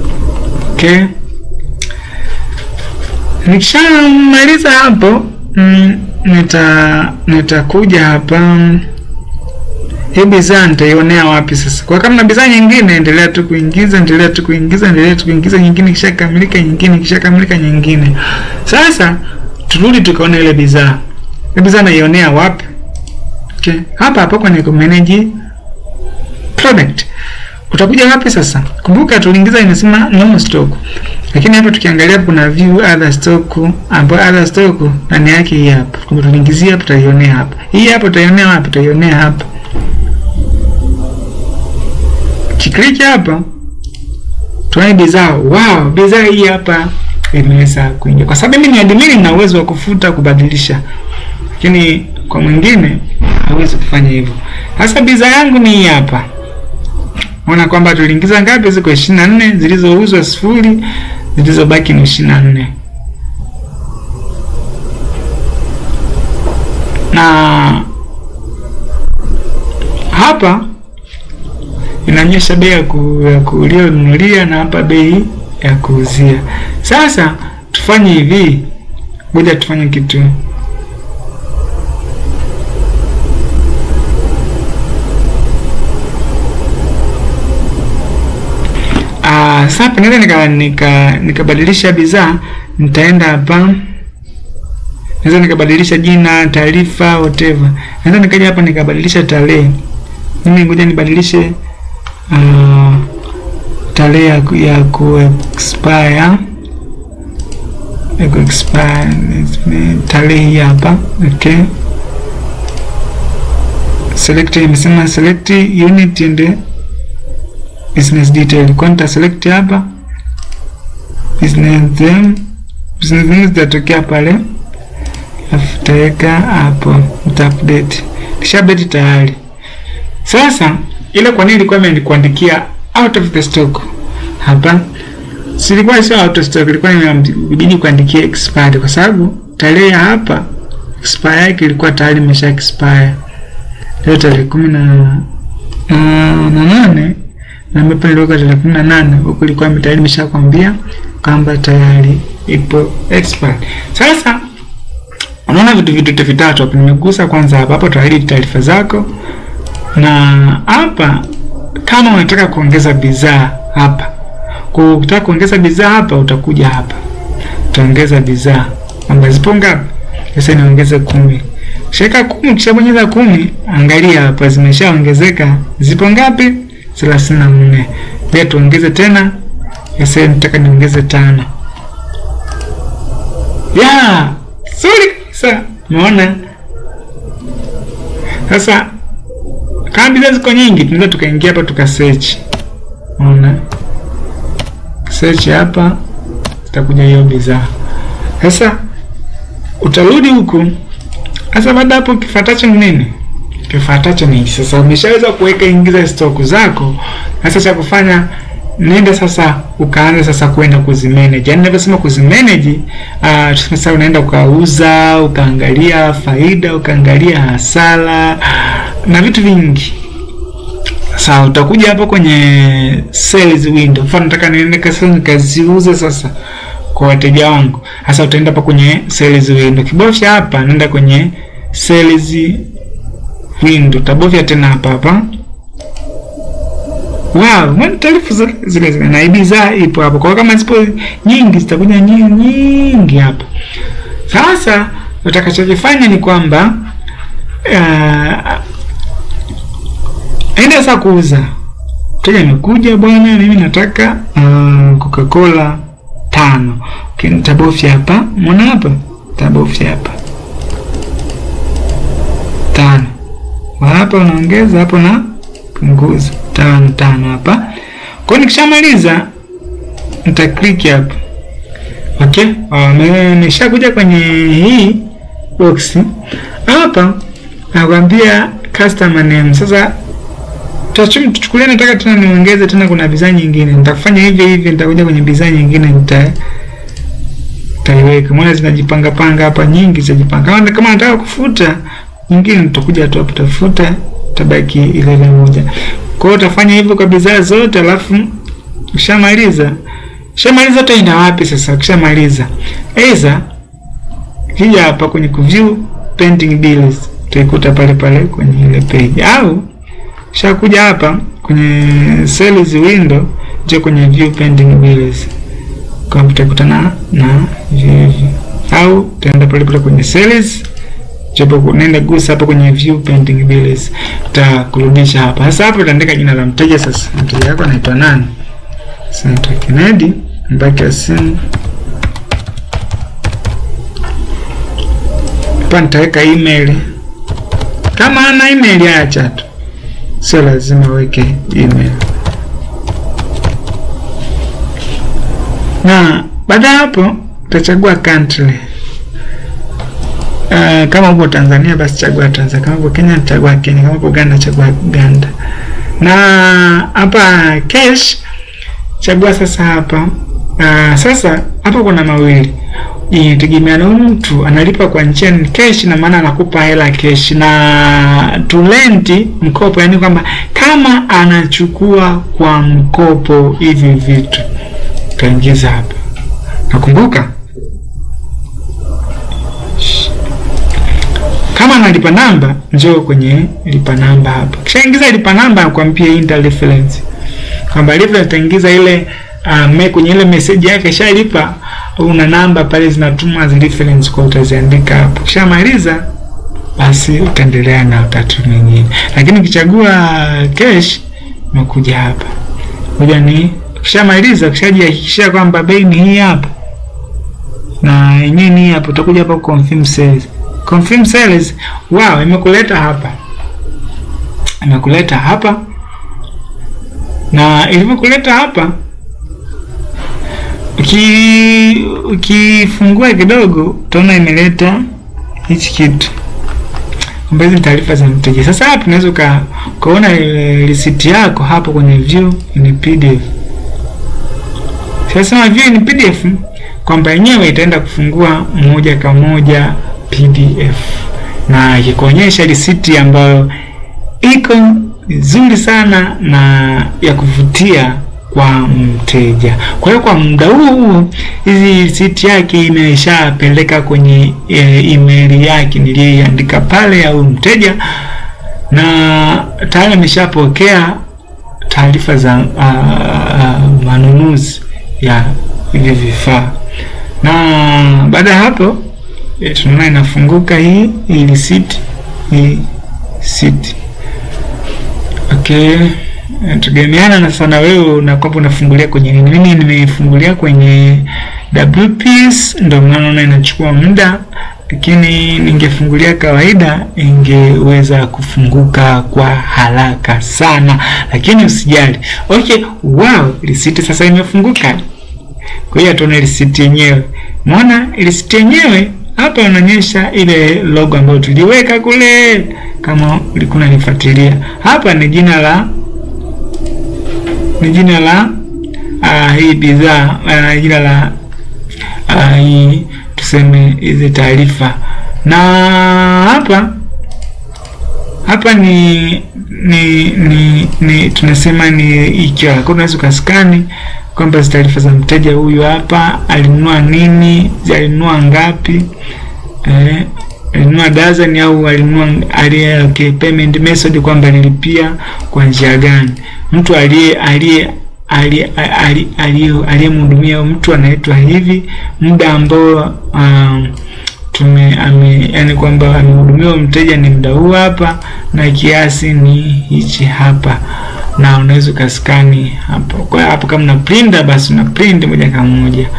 Okay. Nikishamaliza hapo, nitakuja hapa. Hii bidhaa nitaionea wapi sasa? Kwa kama na bidhaa nyingine, endelea tu kuingiza nyingine, kisha kamilika nyingine. Sasa turudi tukaona ile bidhaa. Ile bidhaa naionea wapi? Okay. Hapa kwenye manage product. Utakuja wapi sasa? Kumbuka tuliingiza inasema no stock. Lakini hapa tukiangalia kuna view other stock, ambapo other stock ndani yake hii hapa. Kumbe tuliingizia hapa, tutaionea hapa. Hii hapa tutaionea wapi? Tutaionea hapa. Kiklik hapa. Tuone bidhaa. Wow, bidhaa hii hapa imeweza kuingia. Kwa sababu mimi ni admin na uwezo wa kufuta, kubadilisha. Lakini kwa mwingine hawezi kufanya hivyo. Sasa bidhaa yangu ni hii hapa. Unaona kwamba tuliingiza ngapi? Ziko 24, zilizouzwa 0, zilizobaki ni 24. Na hapa inaonyesha bei ya kununulia na hapa bei ya kuuzia. Sasa tufanye hivi. Ngoja tufanye kitu. Sasa naweza nikabadilisha bidhaa, nitaenda hapa. Naweza nikabadilisha jina, taarifa, whatever. Naweza nikaja hapa nikabadilisha tarehe. Mimi ngoja nibadilishe tarehe ya expire. Tarehe hapa. Okay. Select, imesema select unit and business detail. Kwa nita select hapa business name zitatokea pale, alafu taweka hapo, uta update. Kisha update tayari. Sasa ile kwa nini ilikuwa imenikuandikia out of the stock hapa? Silikuwa sio out of stock, ilikuwa imebidi kuandikia expired kwa sababu tarehe hapa expire yake ilikuwa tayari imesha expire. Leo tarehe 18 na nimepeleka tarehe 18, huko ilikuwa tayari imeshakwambia kwamba tayari ipo expired. Sasa unaona vitu vitatu hapo. Nimegusa kwanza hapo tayari taarifa zako, na hapa kama unataka kuongeza bidhaa hapa. Kwa ukitaka kuongeza bidhaa hapa, utakuja hapa. Utaongeza bidhaa. Kwamba zipo ngapi? Sasa niongeze 10. Shika 10, kisha bonyeza 10, angalia hapa zimeshaongezeka. Zipo ngapi? 34. Pia tuongeze tena. Sasa nataka niongeze 5. Yeah! Sorry. Sasa umeona? Sasa kama bidhaa ziko nyingi, tunaweza tukaingia hapa tukasearch. Unaona? Search hapa, itakuja hiyo bidhaa. Sasa utarudi huku. Sasa baada hapo kifuatacho ni nini? Kifuatacho ni sasa umeshaweza kuweka ingiza stock zako. Sasa cha kufanya, nenda sasa ukaanza sasa kwenda kuzimanage. Yaani ninaposema kuzimanage, sasa unaenda ukauza, ukaangalia faida, ukaangalia hasara na vitu vingi. Sasa utakuja hapo kwenye sales window. Mfano nataka niende nikaziuze sasa kwa wateja wangu. Sasa utaenda hapa kwenye sales window. Kibofya hapa, nenda kwenye sales window. Tabofya tena hapa. Wow, mbona taarifa zile na bidhaa ipo hapo. Kwa kama zipo nyingi zitakuja nyingi hapa. Sasa utakachofanya ni kwamba enda sasa kuuza. Mteja amekuja, bwana mimi nataka Coca-Cola 5. Okay, nitabofya hapa. Unaona hapa? Tabofya hapa. 5. Hapa unaongeza hapo na punguza 5 hapa. Kwa nikishamaliza nita click hapa. Okay? Nimeshakuja kwenye hii box. Hapa nakwambia customer name. Sasa tuchukulie nataka tena niongeze tena kuna bidhaa nyingine. Nitafanya hivi nitakuja kwenye bidhaa nyingine nitaiweka. Mbona zinajipanga panga hapa nyingi zinajipanga. Kama nataka kufuta nyingine nitakuja tu hapo tafuta tabaki ile moja. Kwa hiyo utafanya hivyo kwa bidhaa zote alafu ushamaliza utaenda wapi sasa ukishamaliza? Aidha hija hapa kwenye view pending bills utaikuta pale kwenye ile page, au shakuja hapa kwenye sales window je kwenye view pending bills kwa utakutana na hivi, au utaenda pale kwenye sales japo nenda gusa hapa kwenye view pending bills utakurudisha hapa. Sasa hapo utaandika jina la mteja. Sasa mteja wako anaitwa nani? Santa Kennedy, mbaki ya simu. Hapa nitaweka email. Kama ana email acha tu, sio lazima weke email. Na baada hapo utachagua country. Kama upo Tanzania basi chagua Tanzania, kama upo Kenya chagua Kenya, kama upo Uganda chagua Uganda. Na hapa cash chagua sasa hapa. Sasa hapa kuna mawili. Inategemea na mtu analipa kwa njia ni cash, na maana anakupa hela cash, na to lend mkopo, yani kwamba kama anachukua kwa mkopo hivi vitu kaingiza hapa. Nakumbuka kama analipa namba njoo kwenye lipa namba hapa. Kisha ingiza lipa namba akwambia enter reference. Kwamba reference taingiza ile kwenye ile message yake shalipa, una namba pale zinatumwa za reference kwa utaziandika hapo. Kisha maliza basi utaendelea na utatu mwingine. Lakini ukichagua cash unakuja hapa. Ngoja ni kisha maliza kishajihakikishia kwamba bei ni hii hapa. Na yenyewe ni hapa, utakuja hapa confirm sales. Confirm sales, wow, imekuleta hapa. Na ilivyokuleta hapa ukifungua kidogo utaona imeleta hichi kitu ambazo ni taarifa za mteja. Sasa hapa unaweza kuona receipt yako hapo kwenye view in PDF. Sasa view in PDF kwamba yenyewe itaenda kufungua moja kwa moja PDF na ikuonyesha receipt ambayo iko nzuri sana na ya kuvutia kwa mteja. Kwa hiyo kwa muda huu hizi receipt yake imeshapeleka kwenye email yake niliyoandika pale au mteja, na tayari ameshapokea taarifa za manunuzi ya hivi vifaa. Na baada hapo tunaona inafunguka hii receipt. Okay, tugemeana na sana wewe unakwamba unafungulia kwenye nini. Mimi nimefungulia kwenye WPS, ndio maana inachukua muda, lakini ningefungulia kawaida ingeweza kufunguka kwa haraka sana, lakini usijali. Okay, wow, receipt sasa imefunguka. Kwa hiyo tuone receipt yenyewe. Umeona receipt yenyewe hapa inaonyesha ile logo ambayo tuliweka kule, kama ulikuwa unanifuatilia. Hapa ni jina la hii bidhaa, jina la hii tuseme hizi taarifa. Na hapa ni tunasema ni ikiwa kwa unaweza kuskani kwamba taarifa za mteja huyu hapa, alinunua nini, alinunua ngapi, alinunua dozen au alinunua payment method, kwamba alilipia kwa njia gani, mtu aliyemhudumia mtu anaitwa hivi, muda ambao yani kwamba amehudumia mteja ni muda huu hapa, na kiasi ni hichi hapa, na unaweza kuskani hapo. Kwa hapo kama una printer basi una print moja kwa moja,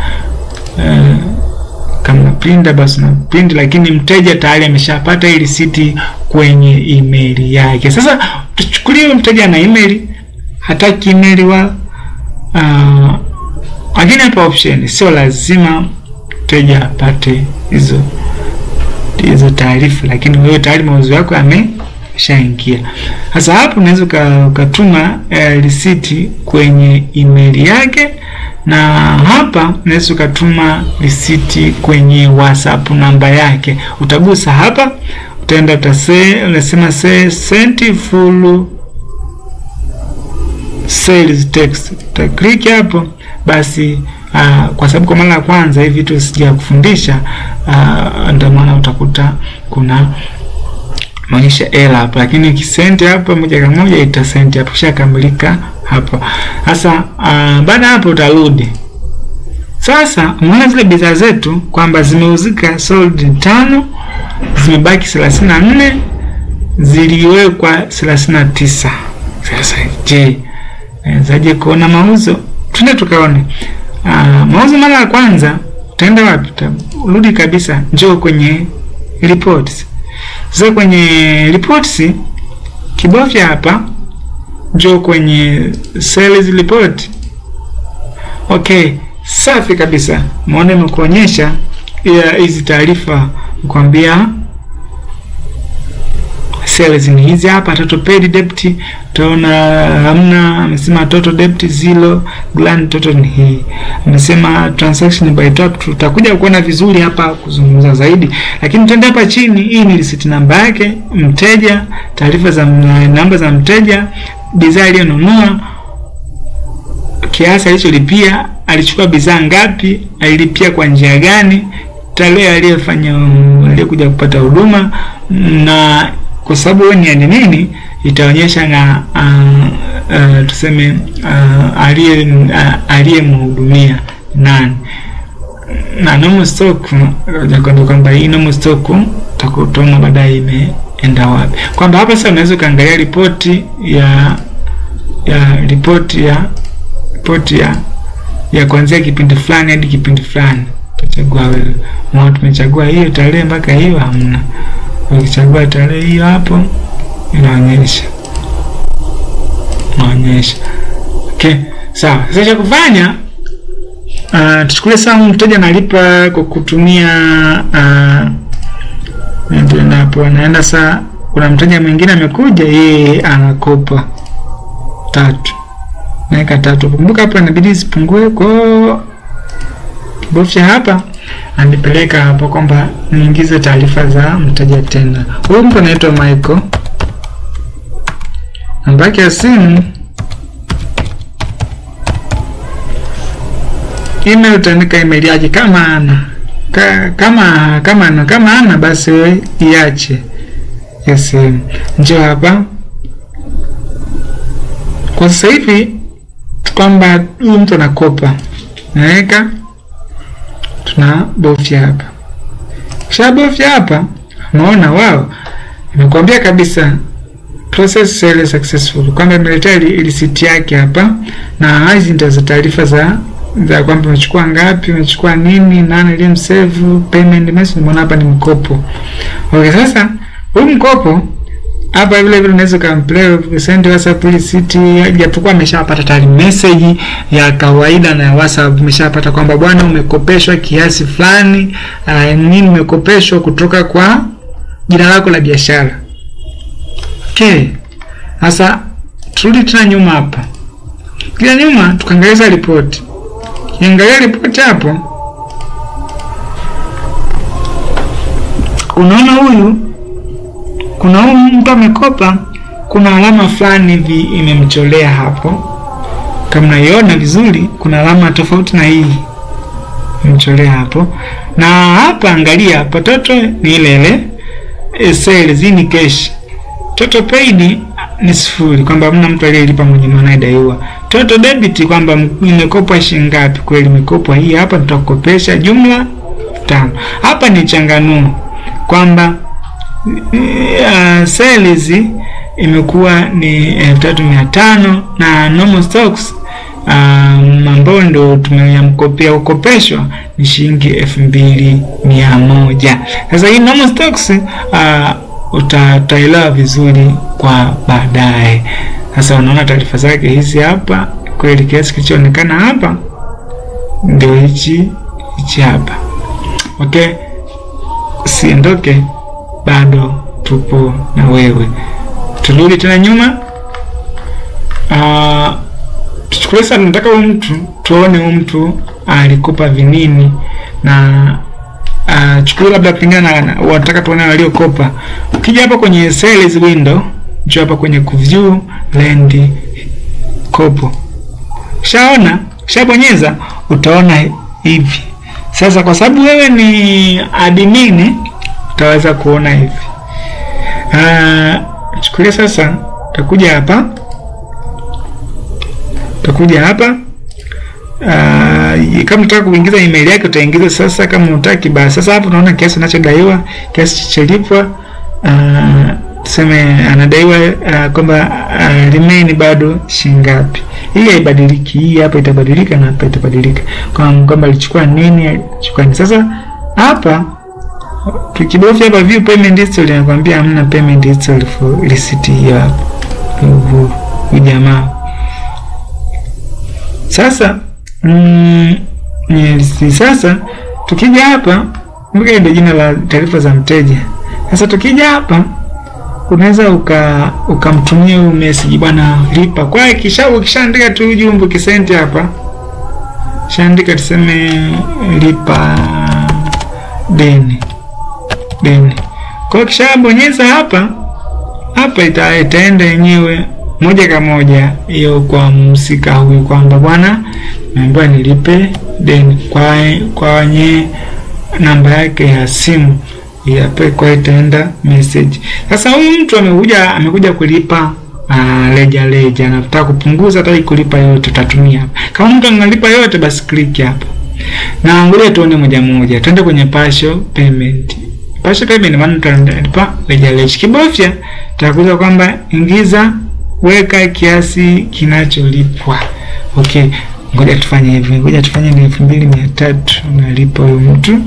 kama una printer basi una print, lakini mteja tayari ameshapata ile receipt kwenye email yake. Sasa tuchukulie mteja na email, hataki email wa lakini hapa option sio lazima mteja apate hizo hizo taarifa, lakini wewe tayari mauzo yako yameshaingia. Sasa hapo unaweza ukatuma receipt kwenye email yake, na hapa unaweza ukatuma receipt kwenye WhatsApp namba yake. Utagusa hapa, utaenda unasema send full sales text, utaklik hapo. Basi kwa sababu kwa mara ya kwanza hivi vitu sija kufundisha, ndio maana utakuta kuna maonyesha error hapa, lakini ukisend hapa moja kwa moja itasend hapo, shakamilika hapo. Sasa baada hapo utarudi. Sasa umeona zile bidhaa zetu kwamba zimeuzika sold 5, zimebaki 34, ziliwekwa 39. Sasa je, zaje kuona mauzo? Twende tukaone. Mauzo mara ya kwanza utaenda wapi? Rudi kabisa, njoo kwenye reports. Sasa kwenye reports kibofya hapa, njoo kwenye sales report. Okay, safi kabisa. Muone nimekuonyesha hizi taarifa, nikwambia sales ni hizi hapa. Total paid debt utaona hamna, amesema total debt 0, grand total ni hii. Amesema transaction by top, tutakuja kuona vizuri hapa kuzungumza zaidi, lakini tuende hapa chini. Hii ni receipt namba yake, mteja, taarifa za namba za mteja, bidhaa aliyonunua, kiasi alicholipia, alichukua bidhaa ngapi, alilipia kwa njia gani, tarehe aliyekuja kupata huduma, na kwa sababu wewe ni admin itaonyesha na tuseme aliyemhudumia nani, na normal stock kwamba hii normal stock utakuona baadaye imeenda wapi. Kwamba hapa sasa unaweza kaangalia ripoti ya kuanzia kipindi fulani hadi kipindi fulani. Utachagua wewe. Mwa tumechagua hiyo tarehe mpaka hiyo hamna. Ukichagua tarehe hiyo hapo inaonyesha. Okay, sawa. Sasa cha kufanya tuchukue sasa mteja analipa kwa kutumia ndio hapo anaenda sasa. Kuna mteja mwingine amekuja, yeye anakopa 3. Naweka 3. Kumbuka hapa inabidi zipungue, kwa kibofya hapa anipeleka hapo kwamba niingize taarifa za mteja tena. Huyu mtu anaitwa Michael. Namba yake ya simu, email utaandika email yake kama ana. Kama ana basi wewe iache. Yes. Njoo hapa. Kwa sasa hivi kwamba huyu mtu anakopa. Naweka, tunabofya hapa. Kishabofya hapa, unaona wao nimekuambia kabisa process sale successful, kwamba imeletea receipt yake hapa, na hizi ndizo taarifa za kwamba umechukua ngapi, umechukua nini, nani aliyemsave, payment message. Unaona hapa ni mkopo. Okay, sasa huu mkopo hapa vile unaweza kumplay send WhatsApp receipt, japokuwa ameshapata tayari message ya kawaida na WhatsApp, ameshapata kwamba bwana umekopeshwa kiasi fulani, nini umekopeshwa kutoka kwa jina lako la biashara. Okay. Sasa turudi tena nyuma hapa. Kila nyuma tukaangalia report. Kiangalia report hapo, unaona kuna huyu mtu amekopa, kuna alama fulani hivi imemcholea hapo. Kama unaiona vizuri, kuna alama tofauti na hii imemcholea hapo. Na hapa angalia hapa, total ni ile sales ni cash. Total paid ni 0, kwamba hamna mtu aliyelipa mwenye anayedaiwa. Total debit kwamba imekopwa shilingi ngapi, kweli imekopwa hii hapa, tutakopesha jumla 5. Hapa ni changanuo kwamba sales imekuwa ni 3500 na normal stocks mambondo tumeyamkopea ukopeshwa ni shilingi 2100. Sasa hii normal stocks utaelewa vizuri kwa baadaye. Sasa unaona taarifa zake hizi hapa, kweli kiasi kilichoonekana hapa ndio hichi hapa. Okay, usiondoke, bado tupo na wewe. Turudi tena nyuma. Tuchukue sasa, nataka huyu mtu tuone huyu mtu alikopa vinini, na chukua labda pingana na wataka tuone waliokopa. Ukija hapa kwenye sales window, njoo hapa kwenye view lend kopo. Shabonyeza, utaona hivi. Sasa kwa sababu wewe ni admin, utaweza kuona hivi. Chukulia sasa, utakuja hapa. Kama unataka kuingiza email yake utaingiza sasa, kama unataka basi. Sasa hapo unaona kiasi unachodaiwa, kiasi chalipwa. Tuseme anadaiwa kwamba remain bado shingapi. Hii haibadiliki, hii hapa itabadilika na hapa itabadilika. Kwamba alichukua nini, alichukua nini. Sasa hapa tukibofya hapa view payment history, inakwambia hamna payment history for receipt hiyo hapo. Huyu jamaa. Sasa sasa tukija hapa, mbona ndio jina la taarifa za mteja. Sasa tukija hapa, unaweza ukamtumia huyu message, bwana lipa. Kwa hiyo ukishaandika tu ujumbe kisenti hapa, shaandika tuseme lipa deni. Kwa hiyo kishabonyeza hapa itaenda yenyewe moja kwa moja hiyo kwa msika huyu, kwamba bwana naomba nilipe deni kwa nye namba yake ya simu yape, kwa itaenda message. Sasa huyu mtu amekuja kulipa leja, anataka kupunguza, hata kulipa yote tutatumia hapa. Kama mtu analipa yote, basi click hapa. Na ngoja tuone moja. Twende kwenye partial payment. Partial payment maana tutalipa leja. Kibofya tutakuza kwamba ingiza, weka kiasi kinacholipwa. Okay, ngoja tufanye hivi. Ngoja tufanye ni 2300 unalipa huyo mtu.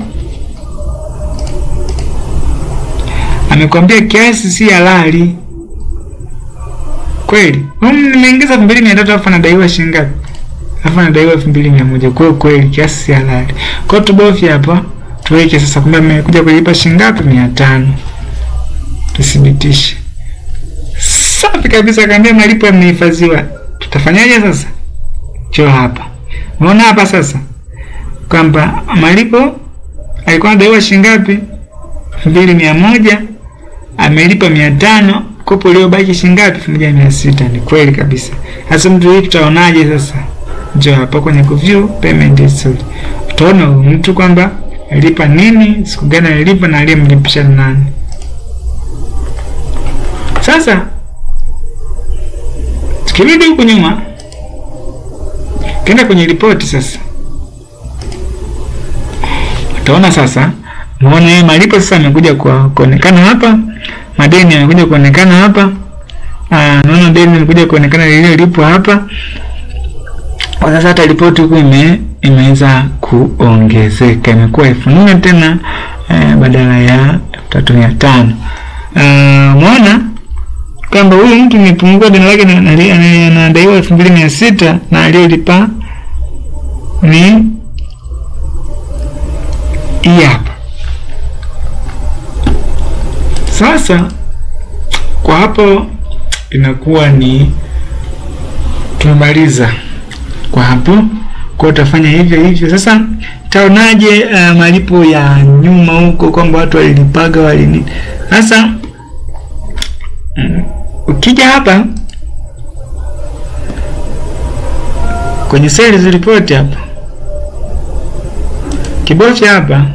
Amekwambia kiasi si halali. Kweli? Nimeingiza 2300 hapa nadaiwa shilingi ngapi? Hapa nadaiwa 2100. Kwa kweli kiasi si halali. Kwa tubofya hapa, tuweke sasa kwamba amekuja kulipa shilingi ngapi? 500. Tuthibitishe. Safi kabisa, akaambia malipo yamehifadhiwa. Tutafanyaje sasa? Njoo hapa. Unaona hapa sasa kwamba malipo alikuwa anadaiwa shilingi ngapi? 2100, amelipa 500, kopo leo baki shilingi ngapi? 1600. Ni kweli kabisa. Sasa mtu hivi tutaonaje sasa? Njoo hapa kwenye view payment history. Utaona mtu kwamba alipa nini, siku gani alilipa na aliyemlipisha nani. Sasa tukirudi huko nyuma, kenda kwenye report sasa. Utaona sasa, muone malipo sasa yamekuja kuonekana hapa, madeni yamekuja kuonekana hapa. Naona deni yamekuja kuonekana lile lipo hapa. Kwa sasa hata report huko imeweza kuongezeka, imekuwa 4000 tena badala ya 3500. Muona kwamba huyu mtu nimepungua deni lake na anadaiwa 2600 na aliyolipa ni hii hapa. Sasa kwa hapo inakuwa ni tumemaliza kwa hapo. Kwa utafanya hivyo. Sasa taonaje malipo ya nyuma huko, kwamba watu walilipaga walini. Sasa ukija hapa kwenye sales report hapa, kibofya hapa,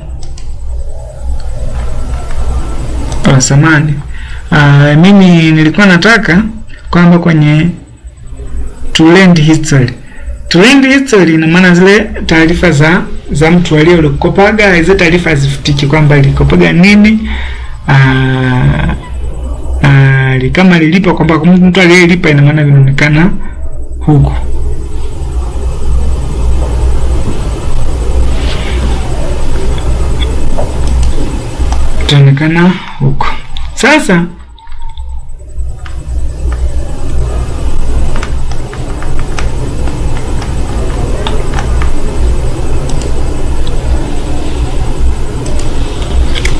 samani, mimi nilikuwa nataka kwamba kwenye trend history. Trend history ina maana zile taarifa za mtu aliyekopaga, hizo taarifa zifutiki, kwamba alikopaga nini, kama alilipa, kwamba mtu aliyelipa ina maana vinaonekana huko. Itaonekana huko. Sasa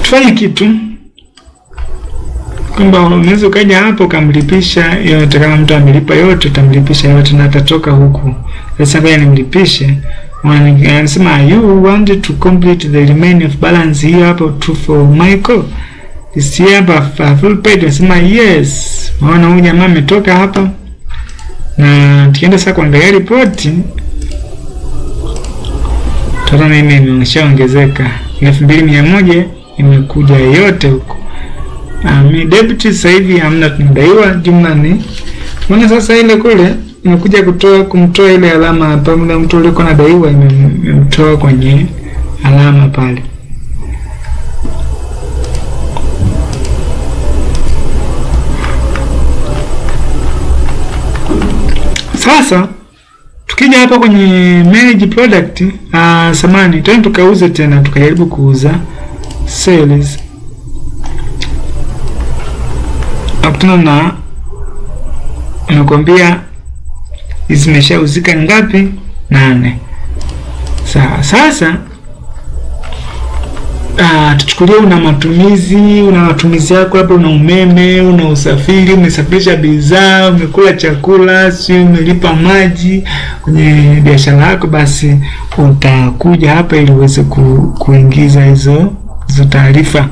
tufanye kitu kwamba unaweza ukaja hapo ukamlipisha yote. Kama mtu amelipa yote utamlipisha yote na atatoka huku. Sasa ngoja nimlipishe. Wanasema you want to complete the remaining of balance here hapo to for Michael. This here full paid. Nasema yes. Maana huyu jamaa ametoka hapa. Na tukienda sasa kuangalia report, tutaona mimi imeshaongezeka 2100 imekuja yote huko. Debit sasa hivi hamna tunadaiwa, jumla ni maana sasa ile kule imekuja kumtoa ile alama hapa, muda mtu alikuwa anadaiwa imemtoa kwenye alama pale. Sasa tukija hapa kwenye manage product, samani tena tukauze tena, tukajaribu kuuza sales. Akutana na nakwambia zimeshauzika ngapi? 8. Sasa tuchukulie una matumizi yako, labda una umeme, una usafiri, umesafirisha bidhaa, umekula chakula, si umelipa maji kwenye biashara yako, basi utakuja hapa ili uweze kuingiza hizo taarifa.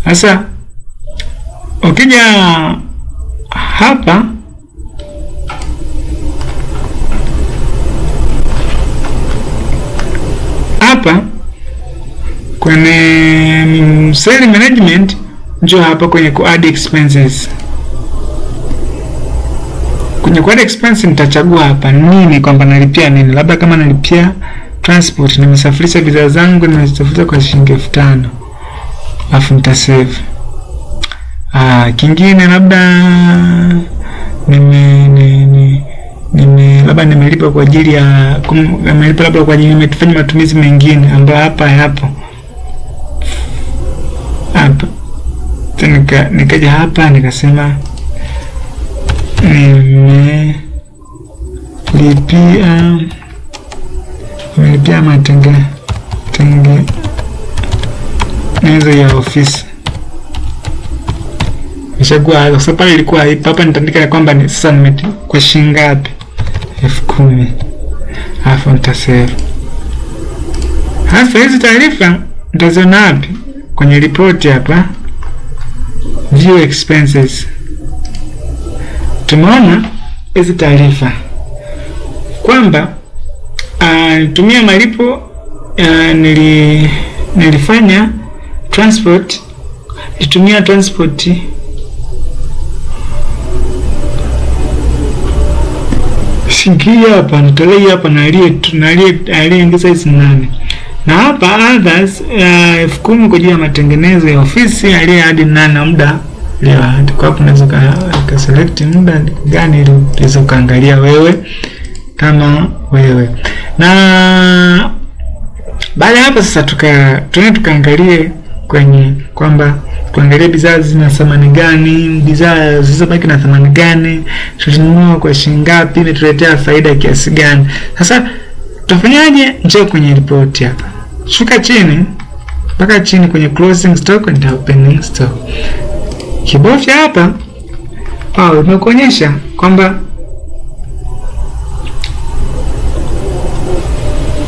Sasa ukija hapa kwenye sale management, njoo hapa kwenye add expenses. Kwenye add expenses nitachagua hapa nini, kwamba nalipia nini. Labda kama nalipia transport, nimesafirisha bidhaa zangu nimesafirisha kwa shilingi 5000, alafu nitasave. Kingine labda labda nimelipa kwa ajili ya labda kwa ajili nimefanya matumizi mengine ambayo hapa hapo. Nikaja hapa nikasema nimelipia matengenezo ya ofisi. Nishagua sasa pale ilikuwa hapa, nitaandika kwamba ni sasa kwa shilingi ngapi? 10,000. Alafu nitasave. Hasa hizi taarifa nitaziona wapi? Kwenye report hapa, view expenses. Tumeona hizi taarifa kwamba nitumia malipo, nilifanya transport, nitumia transport shilingi hapa, nitolei hapa na aliyeingiza hizi 8. Na hapa others 10,000 kwa ajili ya matengenezo ya ofisi, aliye hadi 8 muda leo. Kwa hapo unaweza ka select muda gani ili uweze kuangalia wewe kama wewe. Na baada ya hapo sasa tukaangalie kwenye kwamba tuangalie bidhaa zina thamani gani, bidhaa zilizobaki na thamani gani, tulinunua kwa shilingi ngapi, imetuletea faida kiasi gani. Sasa tutafanyaje? Njoo kwenye report hapa, shuka chini mpaka chini kwenye closing stock and opening stock. Kibofya hapa imekuonyesha kwamba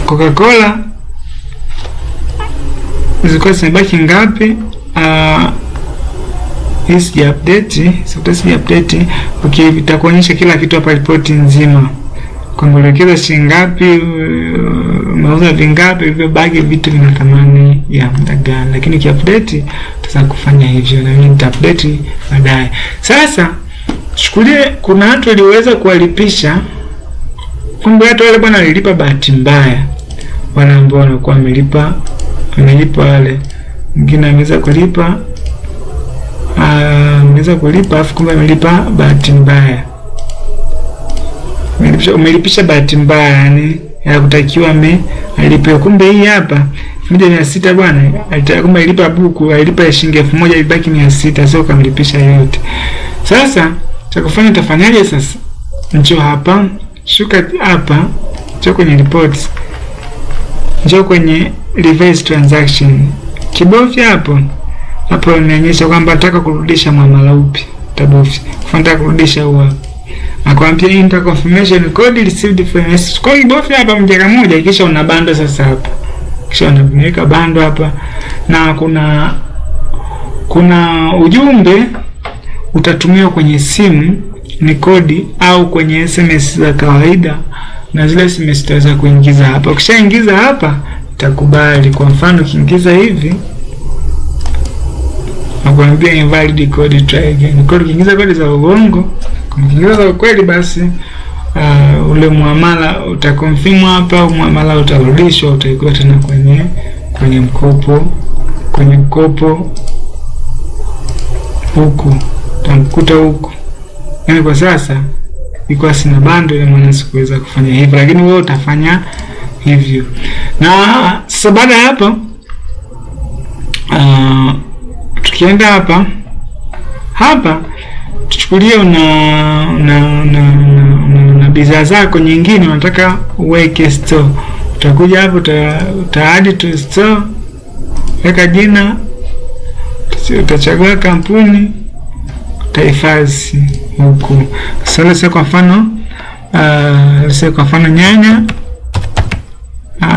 Coca-Cola zilikuwa zimebaki ngapi. Hii update. Okay, itakuonyesha kila kitu hapa, report nzima. Kuongezeka shilingi ngapi, umeuza vingapi, hivyo bagi vitu vina thamani ya muda gani. Lakini ki-update tutaweza kufanya hivyo, na mimi nita-update baadaye. Sasa chukulie kuna watu waliweza kuwalipisha, kumbe watu wale bwana walilipa bahati mbaya. Wale ambao wanakuwa wamelipa wale, mwingine ameweza kulipa afu kumbe amelipa bahati mbaya. Umelipisha bahati mbaya, yani ya kutakiwa alipe, kumbe hii hapa 1600 bwana, kumbe alipa buku, alipa shilingi 1000, ibaki 600, sio kamlipisha yote. Sasa cha kufanya utafanyaje sasa? Njoo hapa, shuka hapa, njoo kwenye reports, njoo kwenye reverse transaction. Kibofya hapo inaonyesha kwamba nataka kurudisha muamala upi. Utabofya. Nataka kurudisha huo. Akwambia enter confirmation code received from SMS. Kwa hiyo bofya hapa moja kisha una bando sasa hapa. Kisha unaweka bando hapa na kuna ujumbe utatumiwa kwenye simu, ni kodi au kwenye SMS za kawaida, na zile SMS utaweza kuingiza hapa. Ukishaingiza hapa itakubali. Kwa mfano ukiingiza hivi nakwambia invalid code, try again. Kwa ukiingiza kodi za uongo, ukiingiza za ukweli basi ule muamala utakonfirm hapa, muamala utarudishwa, utaikuwa tena kwenye mkopo huku, utamkuta huku. Yaani kwa sasa iko sina bando ile maana sikuweza kufanya hivyo, lakini wewe utafanya hivyo. Na sasa baada hapo tukienda hapa tuchukulie una bidhaa zako nyingine unataka uweke store. Utakuja hapo uta add to store, weka jina, utachagua kampuni, utahifadhi huku. Sasa let's say kwa mfano nyanya,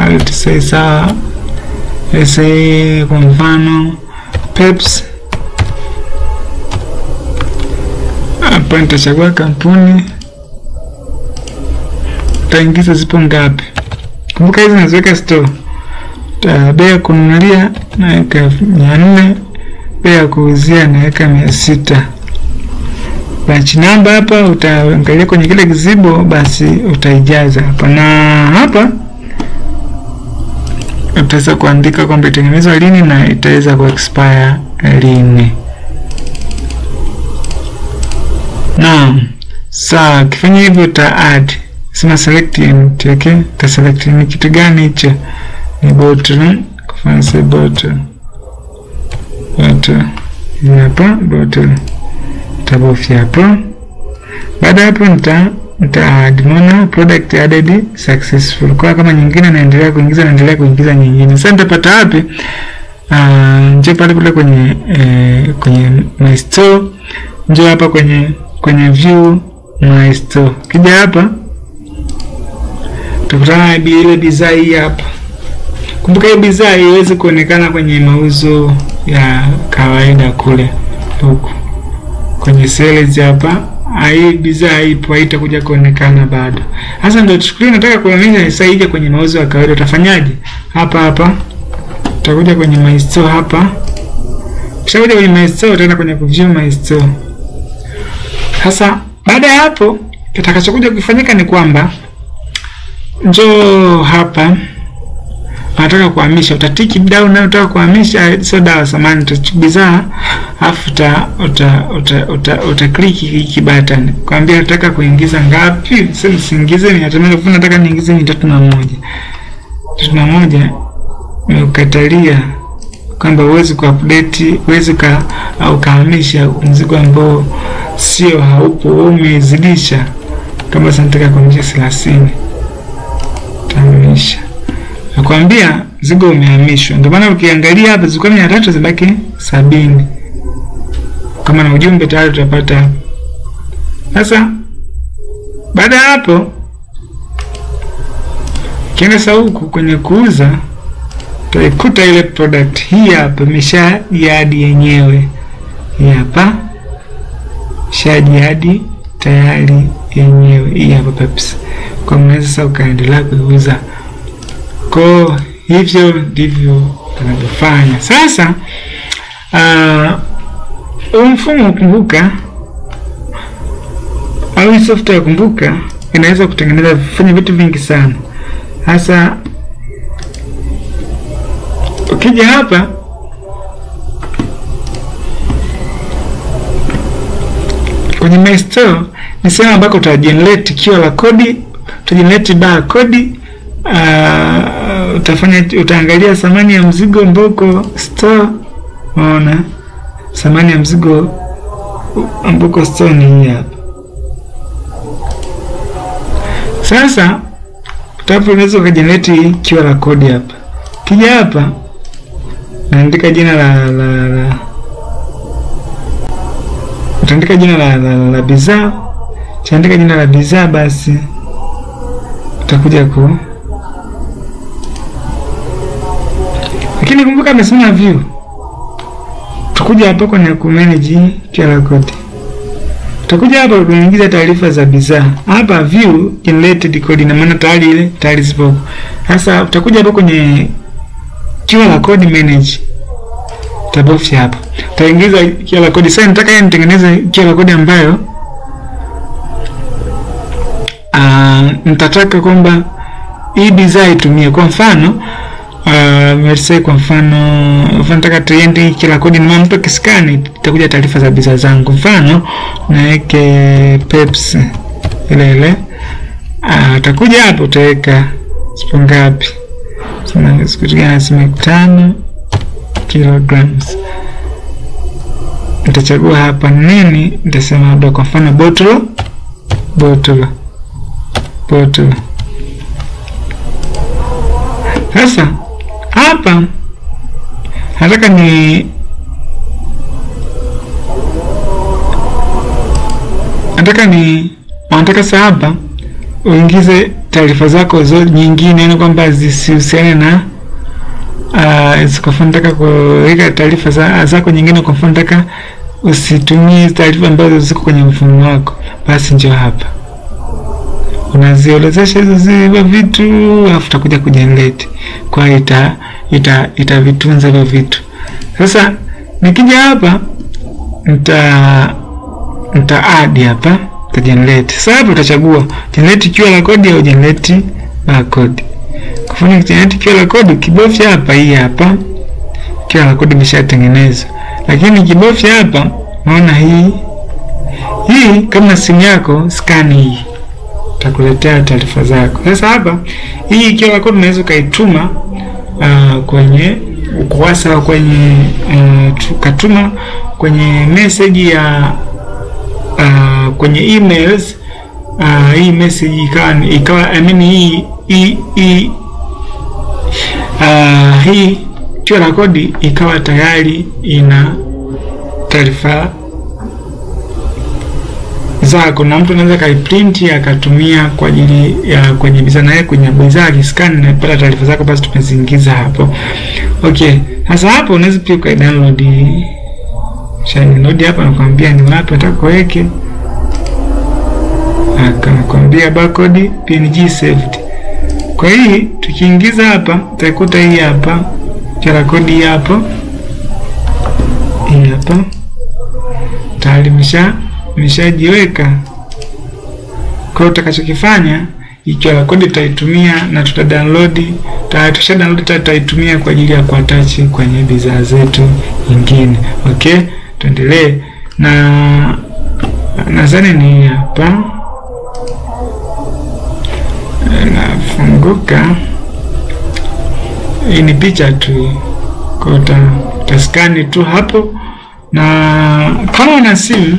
let's say kwa mfano Pepsi. Hapa nitachagua kampuni, utaingiza zipo ngapi. Kumbuka hizi naziweka store. Bei ya kununulia naweka 400, bei ya kuuzia naweka 600. Batch number hapa utaangalia kwenye kile kizibo, basi utaijaza hapa, na hapa utaweza kuandika kwamba itengenezwa lini na itaweza ku expire lini. Naam. Sawa, kifanya hivyo uta add. Sema select unit, okay? Ta select ni kitu gani hicho? Ni bottle. Kufanya say bottle. Hapa bottle. Tabofya hapo. Baada hapo nita add product added successful. Kwa kama nyingine naendelea kuingiza nyingine. Sasa nitapata wapi? Nje pale kwenye my store. Nje hapa kwenye view my store. Kija hapa tukutana na ile bidhaa hii hapa. Kumbuka hii bidhaa haiwezi kuonekana kwenye mauzo ya kawaida kule huku. Kwenye sales hapa, hii bidhaa ipo, haitakuja kuonekana bado. Sasa ndio tuchukulie nataka kuonyesha sasa ije kwenye mauzo ya kawaida, utafanyaje? Hapa utakuja kwenye my store hapa. Kisha kuja kwenye my store utaenda kwenye view my store. Sasa baada ya hapo kitakachokuja kufanyika ni kwamba njoo hapa, nataka kuhamisha, utatiki down na unataka kuhamisha soda samani bidhaa, afu uta click hiki button kwambia nataka kuingiza ngapi. Sasa siingize ni natamani kufuna, nataka niingize 301 ukatalia kwamba uweze kuupdate, uweze au kuhamisha mzigo ambao sio haupo, umezidisha. Kama sasa nataka kuhamisha 30 tamisha, nakwambia mzigo umehamishwa. Ndio maana ukiangalia hapa ziko 300 zibaki 70. Kama na ujumbe tayari utapata. Sasa baada hapo kienda sasa huku kwenye kuuza, utaikuta ile product hii hapa imeshajadi yenyewe. Hii hapa shajadi tayari yenyewe. Hii hapa Pepsi. Kwa mnaweza sasa ukaendelea kuuza. Kwa hivyo ndivyo tunavyofanya. Sasa mfumo kumbuka au software kumbuka inaweza kutengeneza kufanya vitu vingi sana. Sasa ukija hapa kwenye my store ni sehemu ambako utagenerate QR code, utagenerate barcode, utaangalia thamani ya mzigo mboko store. Unaona thamani ya mzigo mboko store ni hii hapa. Sasa utapo unaweza kugenerate QR code hapa. Kija hapa naandika jina utaandika jina la bidhaa. Utaandika jina la bidhaa, basi utakuja lakini kumbuka amesema view. Tukuja hapa kwenye manage QR code. Utakuja hapa kuingiza taarifa za bidhaa. Hapa view generated code, na maana tayari zipo. Sasa utakuja hapa kwenye QR code manage. Utabofya hapa. Utaingiza QR code. Sasa nataka nitengeneze QR code ambayo nitataka kwamba hii bidhaa itumie. Kwa mfano kwa mfano nataka tuende QR code, na mpa kiskani itakuja taarifa za bidhaa zangu. Mfano naweke Pepsi ile utakuja hapo utaweka sipo ngapi, sema siku gani, sema 5 kilograms. Nitachagua hapa nini, nitasema labda kwa mfano bottle. Sasa hapa nataka sasa hapa uingize taarifa zako zote nyingine, yani kwamba zisihusiane na nataka kuweka taarifa zako nyingine. Kwa mfano nataka usitumie taarifa ambazo ziko kwenye mfumo wako, basi njoo hapa unazielezesha hizo vitu, alafu utakuja kujenerate. Kwa itavitunza hivyo vitu. Sasa nikija hapa nita add hapa, nita generate. Sasa hapa utachagua generate QR code au generate barcode. Kwa mfano generate QR code, ukibofya hapa, hii hapa QR code imeshatengenezwa. Lakini ukibofya hapa, unaona hii kama simu yako, scan hii takuletea taarifa zako. Sasa hapa hii QR code unaweza kaituma kwenye ukurasa, kwenye tukatuma kwenye message ya kwenye emails. Hii message ikawa hii QR code ikawa tayari ina taarifa zako, na mtu anaweza kaiprint akatumia kwa ajili ya kwenye bidhaa, naye kwenye bidhaa scan na pata taarifa zako, basi tumeziingiza hapo. Okay, sasa hapo unaweza pia ku download hapa, nakwambia ni wapi nataka kuweke, nakwambia barcode PNG saved. Kwa hii tukiingiza hapa utakuta hii hapa QR code hapo, hii hapa tayari nimeshajiweka. Kwa utakachokifanya, QR code tutaitumia na download tutaitumia kwa ajili ya kuattach kwenye bidhaa zetu nyingine. Okay, tuendelee na nadhani ni hapa nafunguka. Hii ni picha tu, kwa utaskani tu hapo, na kama una simu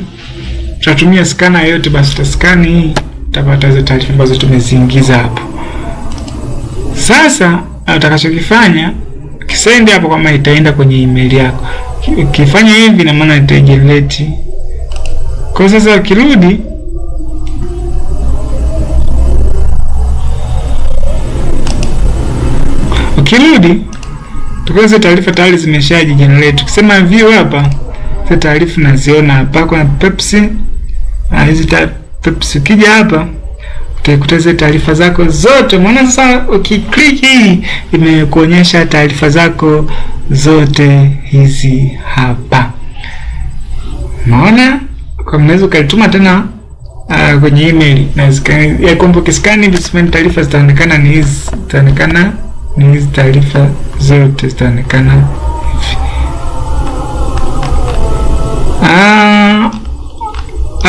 tutatumia scanner yote, basi utaskani hii, utapata hizo taarifa ambazo tumeziingiza hapo. Sasa utakachokifanya, kisende hapo kama itaenda kwenye email yako. Ukifanya hivi na maana itajenerate. Kwa sasa ukirudi tukaanza taarifa tayari zimeshajigenerate. Tukisema view hapa, hizo taarifa naziona hapa kwa Pepsi. Hizi Pepsi, ukija hapa utakuta hizo taarifa zako zote. Umeona sasa, ukiklik hii imekuonyesha taarifa zako zote hizi hapa. Umeona? Kwa mnaweza ukalituma tena kwenye email, na kwamba ukiscan hizi taarifa zitaonekana ni hizi, zitaonekana ni hizi taarifa zote zitaonekana hivi.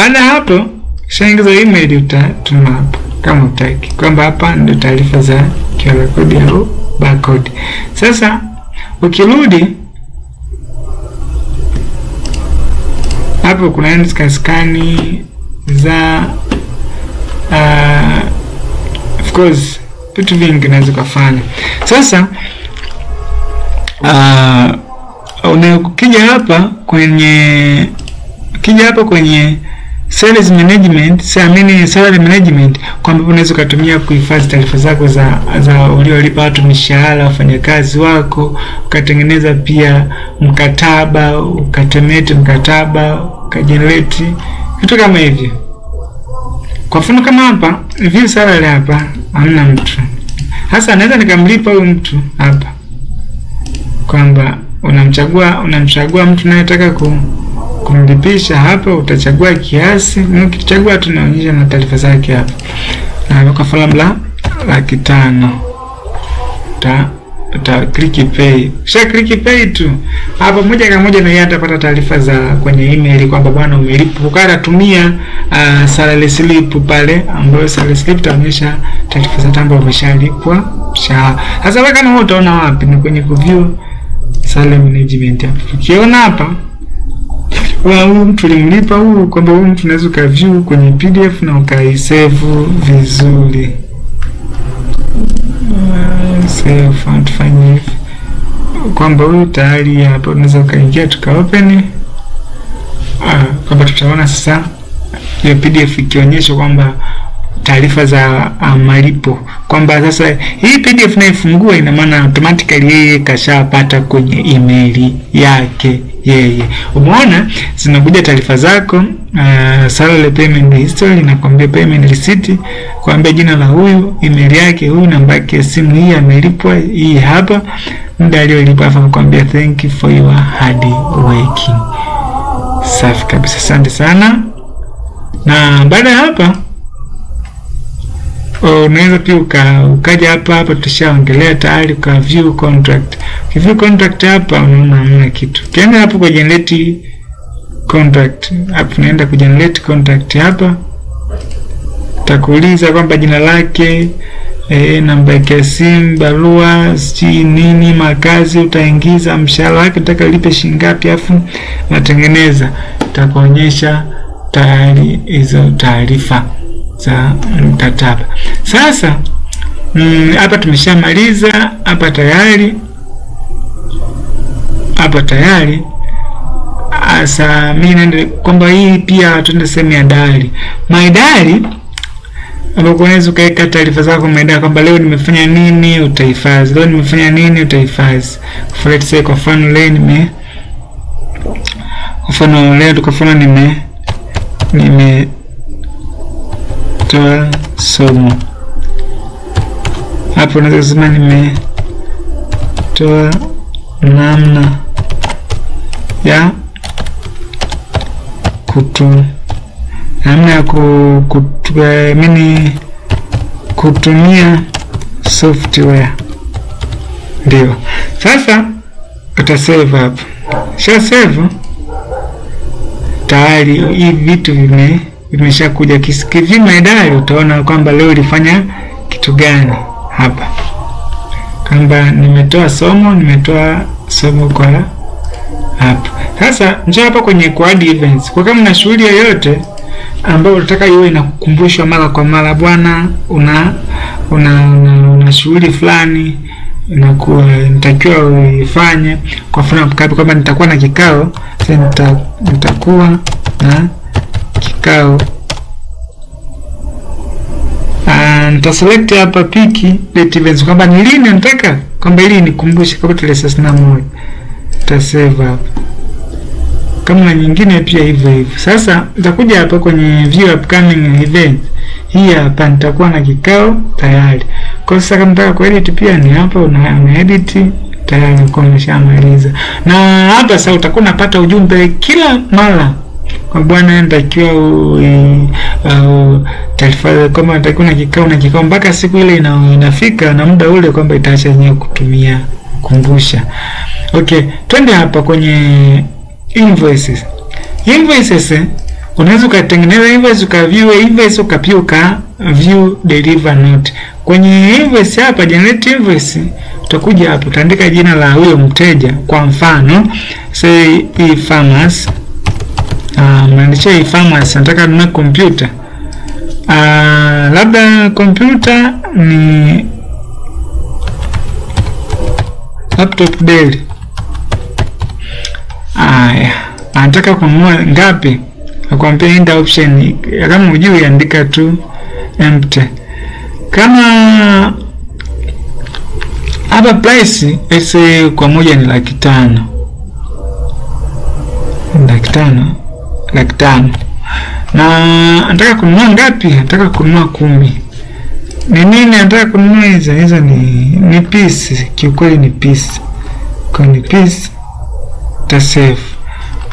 Ana hapo shaingiza email, utatuma hapo kama utaki kwamba hapa ndio taarifa za QR code au barcode. Sasa ukirudi hapo, kuna skani za of course vitu vingi naweza kufanya. Sasa ukija hapa kwenye sales management, salary management, kwamba unaweza kutumia kuhifadhi taarifa zako za uliolipa watu mishahara, wafanyakazi wako, ukatengeneza pia mkataba, ukatemete mkataba, ukajenerate vitu kama hivyo. Kwa mfano kama hapa view salary, hapa hamna mtu. Sasa naweza nikamlipa huyu mtu hapa, kwamba unamchagua mtu unayetaka kumlipisha. Hapa utachagua kiasi, ukichagua tunaonyesha na taarifa zake hapa. Na kwa formula 500 uta click pay. Click pay tu hapa moja kwa moja, na yeye atapata taarifa za kwenye email kwamba bwana umelipa. Ukara tumia salary slip pale, ambayo salary slip itaonyesha taarifa za tambo umeshalipwa mshahara. Sasa wewe kama utaona wapi? Ni kwenye view salary management hapa. Ukiona hapa huyu mtu ulimlipa huyu, kwamba huyu mtu unaweza ukaview kwenye PDF na ukaisave vizuri. Save tufanye hivi kwamba huyu tayari hapo, unaweza ukaingia tukaopen, kwamba tutaona sasa hiyo PDF ikionyesha kwamba taarifa za malipo, kwamba sasa hii PDF naifungua, ina maana automatically yeye kashapata kwenye email yake yeye. Umeona zinakuja taarifa zako, salary payment history, na kwambia payment receipt, kwambia jina la huyu, email yake huyu, namba yake ya simu hii, amelipwa hii hapa, muda aliolipwa, afa kwambia thank you for your hard working. Safi kabisa, asante sana. Na baada ya hapa unaweza pia ukaja hapa tushaongelea tayari, ka view contract. View contract hapa unaona hamna kitu. Ukienda hapo kwa generate contract, hapo unaenda ku generate contract hapa, takuuliza kwamba jina lake, namba ya simu, barua, nini, makazi, utaingiza mshahara wake, utaka lipe shilingi ngapi, afu natengeneza, takuonyesha tayari hizo taarifa za mkataba. Sasa hapa tumeshamaliza hapa tayari. Asa mimi naenda kwamba hii pia tuende sehemu ya diary. My diary ambapo unaweza kuweka taarifa zako my diary, kwamba leo nimefanya nini utahifadhi, leo nimefanya nini utahifadhi. For let's say kwa mfano leo nimetoa somo. Hapo unaweza kusema nimetoa namna ya kutumia software. Ndio sasa utasave hapo. Save tayari hivi vitu vimeshakuja. Kisikivi my diary, utaona kwamba leo ulifanya kitu gani hapa, kwamba nimetoa somo kwa hapa. Sasa njoo hapa kwenye add events. Kwa kama una shughuli yoyote ambayo unataka iwe inakukumbushwa mara kwa mara, bwana una shughuli fulani inakuwa nitakiwa uifanye. Kwa mfano kama nitakuwa na kikao, nitakuwa na kikao, nitaselect hapa piki date events, kwamba ni lini nataka kwamba ili nikumbushe, kama tarehe 31 nitasave hapa. Kama na nyingine pia hivyo. Sasa nitakuja hapa kwenye view upcoming event. Hii hapa nitakuwa na kikao tayari. Kwa sasa kama nataka kuedit pia ni hapa una edit tayari, kwa nimeshamaliza. Na hapa sasa utakuwa unapata ujumbe kila mara kwa bwana natakiwa taarifa kama natakiwa na kikao mpaka siku ile inafika na muda ule, kwamba itaacha yenyewe kutumia kumbusha. Okay, twende hapa kwenye invoices. Unaweza kutengeneza invoice, ukaview invoice, ukapia view deliver note. Kwenye invoice hapa generate invoice, utakuja hapo utaandika jina la huyo mteja. Kwa mfano say e-farmers, mnaandika e-farmers, nataka nunue kompyuta, labda kompyuta ni laptop Dell. Haya, anataka kununua ngapi? Nakwambia enda option, kama hujui andika tu empty. Kama hapa price ese kwa moja ni 500,000. 500,000. Na anataka kununua ngapi? Anataka kununua 10. Ni nini anataka kununua hizo? Hizo ni piece, kiukweli ni piece. Kwa ni piece ta save.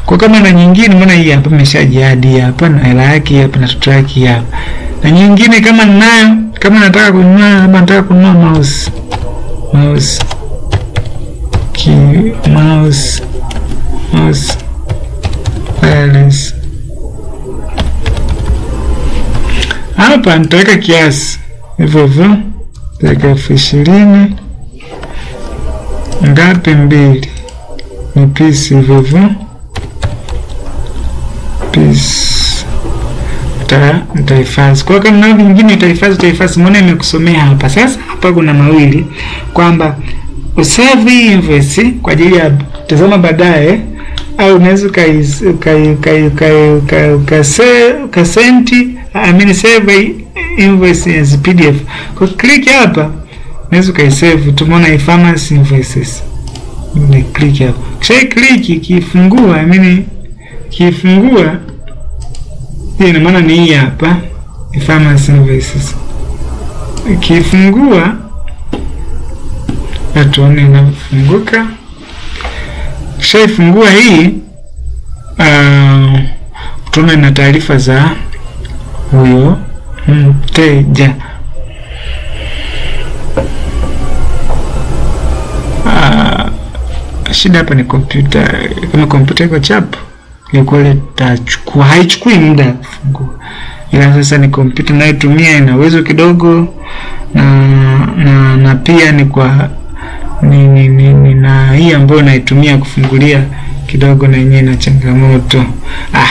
Kwa kama na nyingine, mbona hii hapa imeshajiadi hapa na hela yake hapa na tuto yake hapa. Na nyingine kama ninayo, kama nataka kununua, labda nataka kununua mouse wireless. Hapa nitaweka kiasi hivyo hivyo, nitaweka 20,000. Ngapi? 2 ni piece hivyo hivyo, piece nitahifadhi. Kwa kama na vingine utahifadhi. Mbona nimekusomea hapa. Sasa hapa kuna mawili kwamba usave invoice kwa ajili ya tazama baadaye, au unaweza save invoice as PDF. Kwa click hapa unaweza save. Tumeona e-pharmacy invoices. Ni click hapa. Kisha click kifungua, kifungua hii ina maana ni hii hapa e-pharmacy invoices. Kifungua tuone inafunguka. Kisha ifungua hii, tuone na taarifa za huyo mteja. Shida hapa ni kompyuta. Kama kompyuta iko chapu, ile tachukua, haichukui muda kufungua. Ila sasa ni kompyuta ninayotumia ina uwezo kidogo, na pia ni kwa na hii ambayo naitumia kufungulia kidogo na yenyewe na changamoto.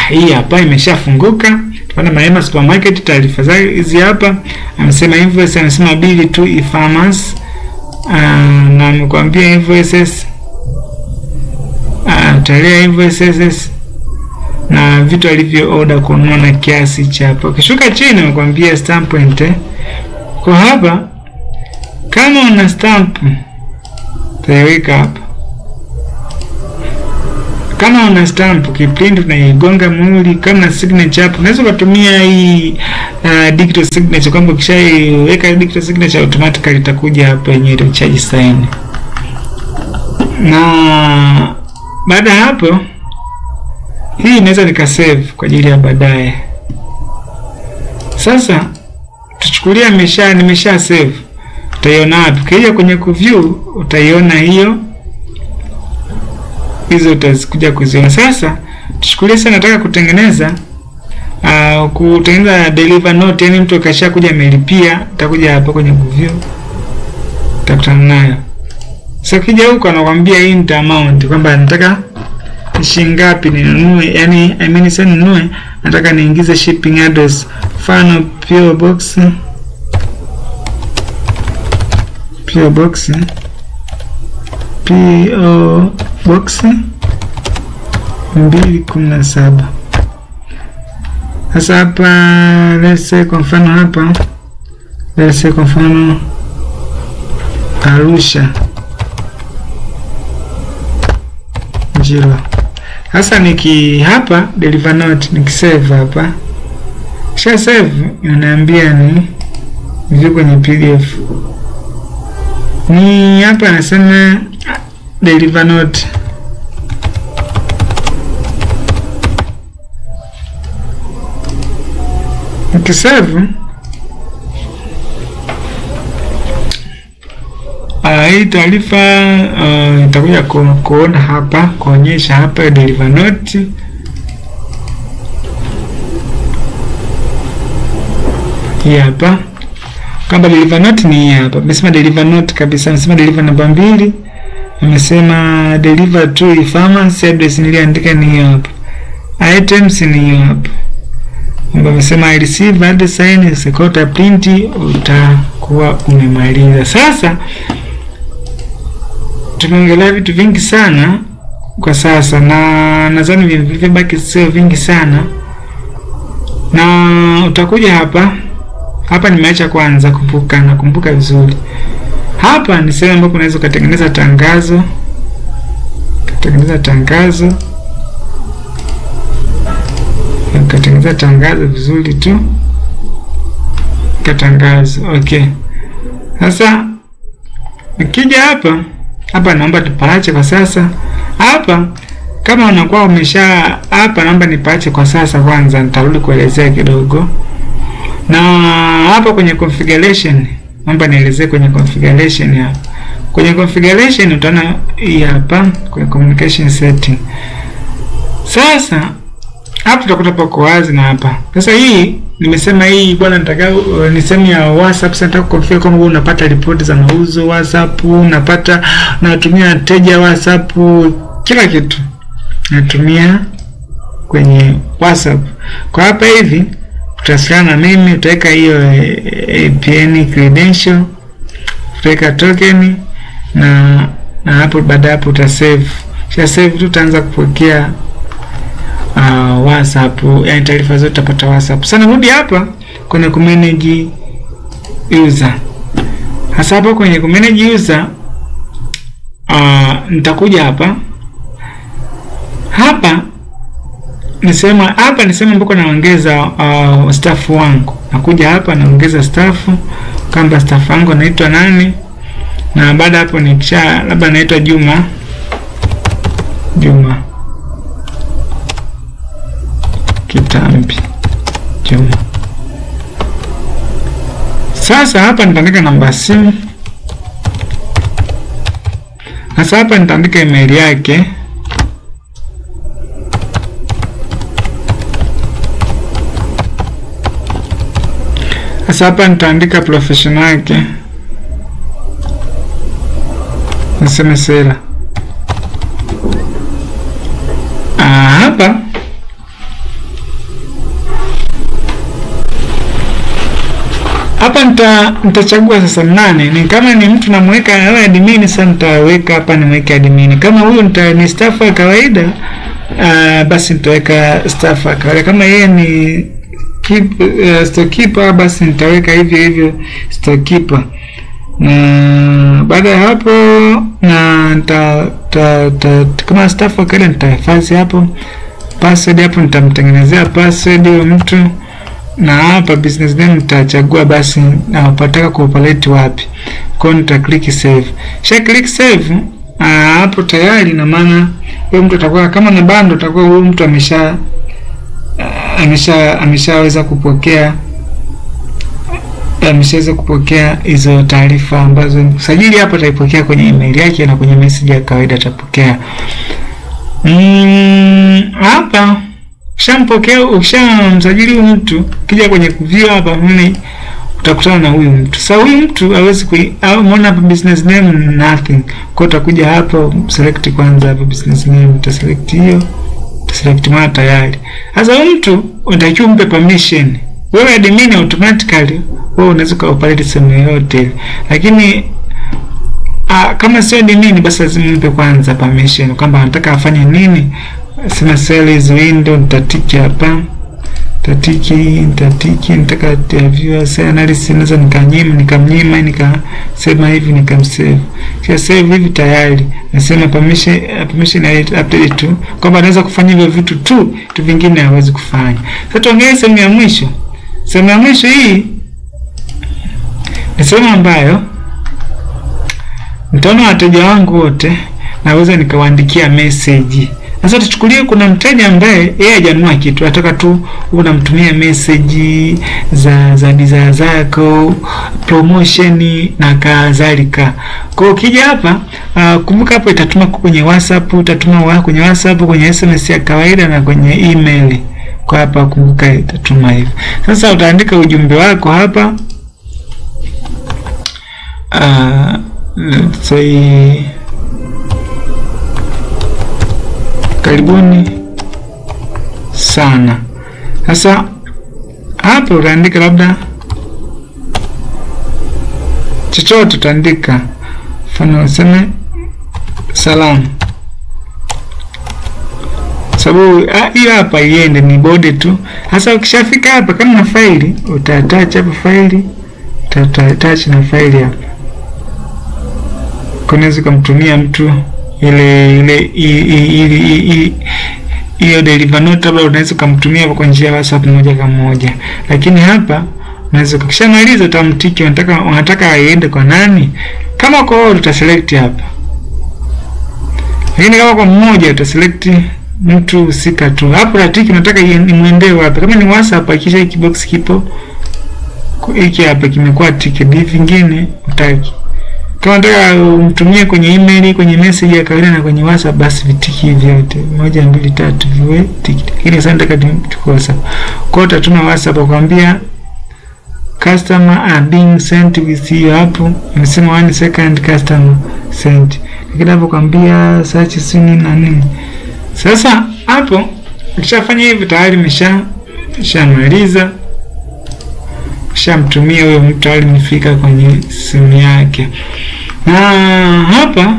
Hii hapa imeshafunguka. Tunaona Mahema Supermarket, taarifa zake hizi hapa. Amesema invoice, amesema bill to e-pharmacy, na amekwambia invoices, tarehe invoices na vitu alivyo order kununua na kiasi cha hapo. Kishuka chini amekwambia stamp point. Kwa hapa kama una stamp taweka hapa. Kama una stamp kiprint unaigonga muhuri. Kama na signature hapo unaweza kutumia hii digital signature, kwamba ukishaiweka digital signature automatically itakuja hapa yenyewe recharge sign. Na baada hapo hii inaweza nikasave kwa ajili ya baadaye. Sasa tuchukulia nimesha save. Utaiona hapo. Kija kwenye view utaiona hiyo. Hizo utazikuja kuziona. Sasa tuchukulie sana nataka kutengeneza deliver note, yani mtu akasha kuja amelipia, utakuja hapa kwenye view utakutana nayo. Sasa kija huko anakuambia int amount, kwamba nataka shilingi ngapi ninunue, yani sasa ninunue, nataka niingize shipping address, mfano PO box 217. Sasa hapa let's say kwa mfano hapa, Arusha Njiro. Sasa hapa deliver note nikisave hapa, kisha save inaniambia ni view kwenye PDF. Ni hapa nasema deliver note. Nikisave hii taarifa itakuja kuona hapa, kuonyesha hapa deliver note. Hii hapa kama deliver note ni hapa. Amesema deliver note kabisa, amesema deliver namba 2. Amesema deliver to e-pharmacy address niliandika ni hapa. Items ni hapa. Amesema I receive and sign sekota print, utakuwa umemaliza. Sasa tumeongelea vitu vingi sana kwa sasa, na nadhani vilivyobaki sio vingi sana. Na utakuja hapa nimeacha kwanza, kumbuka vizuri. Hapa ni sehemu ambapo unaweza kutengeneza tangazo. Ukatengeneza tangazo vizuri tu. Katangazo. Okay. Sasa nikija hapa naomba tupaache kwa sasa. Hapa kama unakuwa hapa naomba nipaache kwa sasa kwanza, nitarudi kuelezea kidogo. Na hapa kwenye configuration, naomba nielezee kwenye configuration hapa. Kwenye configuration utaona hii hapa kwenye communication setting. Sasa hapa tutakuta pako wazi na hapa. Sasa hii nimesema hii bwana, nataka ni sehemu ya WhatsApp. Sasa nataka kuconfigure kama unapata ripoti za mauzo WhatsApp, unatumia wateja WhatsApp, kila kitu natumia kwenye WhatsApp. Kwa hapa hivi utawasiliana na mimi, utaweka hiyo APN credential, utaweka token na hapo baada hapo utasave. Kisha save tu utaanza kupokea WhatsApp, yani taarifa zote utapata WhatsApp. Sasa narudi hapa kwenye kumanage user. Hasa hapa kwenye kumanage user nitakuja hapa ni sehemu ambako naongeza staff wangu. Nakuja hapa naongeza staff, kama staff wangu anaitwa nani, na baada hapo nikisha labda naitwa Juma Kitambi Juma. Sasa hapa nitaandika namba simu. Sasa hapa nitaandika email yake. Sasa hapa nitaandika profession yake. Nasema sela. Hapa nitachagua sasa nani. Ni kama ni mtu namweka admin, sasa nitaweka hapa nimweke admin. Kama huyu ni staff wa kawaida, basi nitaweka staff wa kawaida. Kama yeye ni storekeeper, basi nitaweka hivyo storekeeper. Baada ya hapo kama staff wa kawaida nitahifadhi hapo password. Hapo nitamtengenezea password huyo mtu, na hapa business name nitachagua basi napataka kuoperate wapi. Kwa hiyo nita click save. Click save, hapo tayari, na maana huyo mtu atakuwa kama na bando, atakuwa huyo mtu ameshaweza kupokea hizo taarifa ambazo sajili hapo ataipokea kwenye email yake, na kwenye message ya kawaida atapokea. Hapa ukishamsajili huyu mtu, kija kwenye view hapa utakutana na huyu mtu. Sasa huyu mtu hawezi muona hapa business name nothing. Kwa utakuja hapa select kwanza hapa business name, utaselect hiyo, utaselect mara tayari. Sasa huyu mtu unatakiwa umpe permission. Wewe admin automatically wewe unaweza kuoperate sehemu yote, lakini kama sio admin basi lazima umpe kwanza permission kwamba anataka afanye nini. Sema sales window, nitatiki hapa, nitatiki nataka viewer say analysis, naweza nikamnyima nikasema hivi nikamsave. Kisha save hivi tayari nasema permission update tu, kwamba anaweza kufanya hivyo vitu tu vingine hawezi kufanya. Sasa tuongee sehemu ya mwisho. Sehemu ya mwisho hii ni sehemu ambayo nitaona wateja wangu wote, naweza nikawaandikia message. Sasa tuchukulie kuna mteja ambaye yeye hajanunua kitu, anataka tu unamtumia message za bidhaa zako, promotion na kadhalika. Kwa ukija hapa, kumbuka hapo itatuma kwenye WhatsApp, utatuma kwenye WhatsApp, kwenye SMS ya kawaida na kwenye email. Kwa hapa kumbuka itatuma hivi. Sasa utaandika ujumbe wako hapa. Let's say karibuni sana. Sasa hapa utaandika labda chochote, utaandika mfano useme salamu sababu hiyo hapa iende ni body tu. Sasa ukishafika hapa kama na faili, utaattach hapa faili, utaattach na faili hapa. Unaweza kumtumia mtu ile hiyo deliver note, labda unaweza kumtumia kwa njia ya WhatsApp moja kwa moja. Lakini hapa unaweza ukishamaliza utamtiki unataka aende kwa nani. Kama kwa wote utaselect hapa. Lakini kama kwa mmoja utaselect mtu husika tu. Hapo unatiki unataka imuendee wapi. Kama ni WhatsApp hakikisha hiki box kipo. Hiki hapa kimekuwa tiki, vingine utaki. Kama unataka umtumie kwenye email, kwenye message ya kawaida na kwenye WhatsApp, basi vitiki vyote 1 2 3 viwe tiki. Lakini sasa nataka tuchukue WhatsApp. Kwa hiyo utatuma WhatsApp ukwambia customer are being sent with you hapo. Nimesema 1 second customer sent. Lakini hapo kwambia search sini na nini. Sasa hapo ukishafanya hivi tayari shamaliza. Shamtumia huyo mtu tayari mfika kwenye simu yake. Na hapa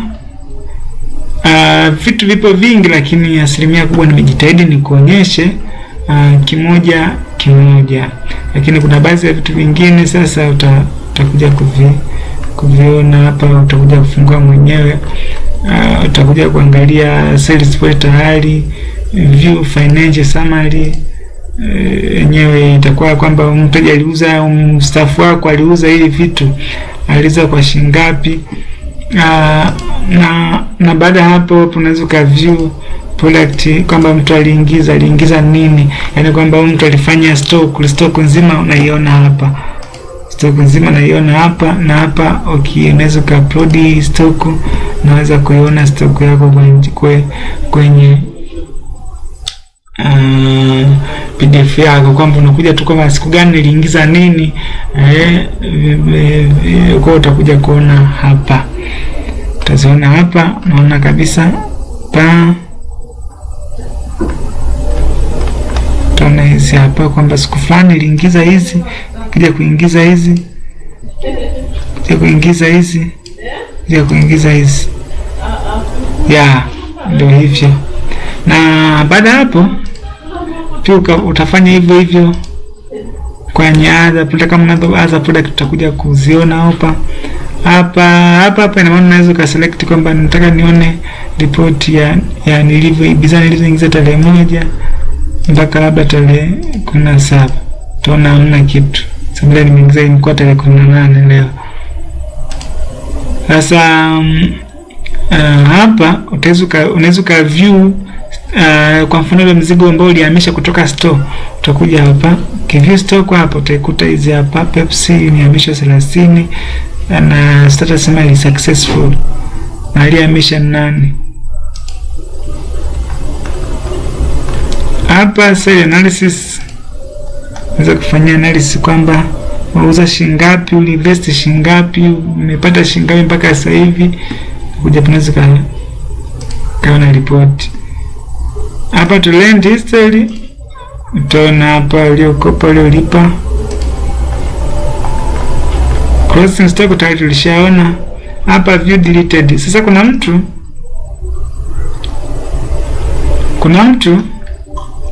vitu vipo vingi, lakini asilimia kubwa nimejitahidi nikuonyeshe kimoja kimoja. Lakini kuna baadhi ya vitu vingine sasa utakuja kuviona hapa, utakuja kufungua mwenyewe. Utakuja kuangalia sales report tayari, view financial summary. Yenyewe itakuwa kwamba mteja aliuza, staff wako aliuza hili vitu, aliuza kwa shilingi ngapi. Na baada hapo unaweza ka view product kwamba mtu aliingiza nini, yani kwamba mtu alifanya stock nzima unaiona hapa. Stock nzima unaiona hapa, na hapa unaweza ka upload stock, unaweza kuiona stock yako kwenye PDF yako, kwamba unakuja tu kama siku gani niliingiza nini. Kwa utakuja kuona hapa, utaziona hapa, naona kabisa tuna hizi hapa kwamba siku fulani niliingiza hizi, kuja kuingiza hizi, kuingiza hizi ndio hivyo. Na baada hapo pia utafanya hivyo kwenye other, kama other product utakuja kuziona hapa. Ina maana unaweza ka select kwamba nataka nione report ya bidhaa nilizoingiza tarehe 1 mpaka labda tarehe 17. Tuona hamna kitu. Sababu nimeingiza ilikuwa tarehe 18 leo. Sasa hapa unaweza ka view kwa mfano ile mzigo ambao ulihamisha kutoka store. Utakuja hapa view stock, hapo utaikuta hizi hapa Pepsi ilihamisha 30 na status sema ni successful, na alihamisha nani. Hapa sale analysis, unaweza kufanya analysis kwamba wauza shilingi ngapi, uliinvest shilingi ngapi, umepata shilingi ngapi mpaka sasa hivi. Kuja tunaweza kaona report hapa to lend history. Utaona hapa uliokopa, uliolipa, closing stock tayari tulishaona hapa, view deleted. Sasa kuna mtu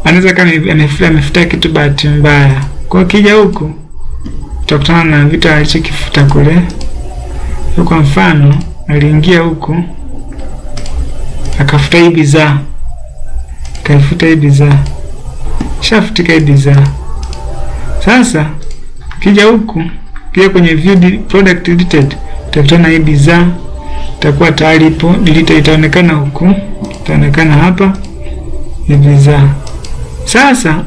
anaweza kama amefuta kitu bahati mbaya. Kwa kija huku utakutana na vitu alichokifuta kule. Kwa mfano aliingia huku akafuta hii bidhaa, kaifuta hii bidhaa, shafutika hii bidhaa. Sasa kija huku pia kwenye view product deleted, utakutana hii bidhaa, itakuwa tayari ipo delete, itaonekana huku, itaonekana hapa hii bidhaa. Sasa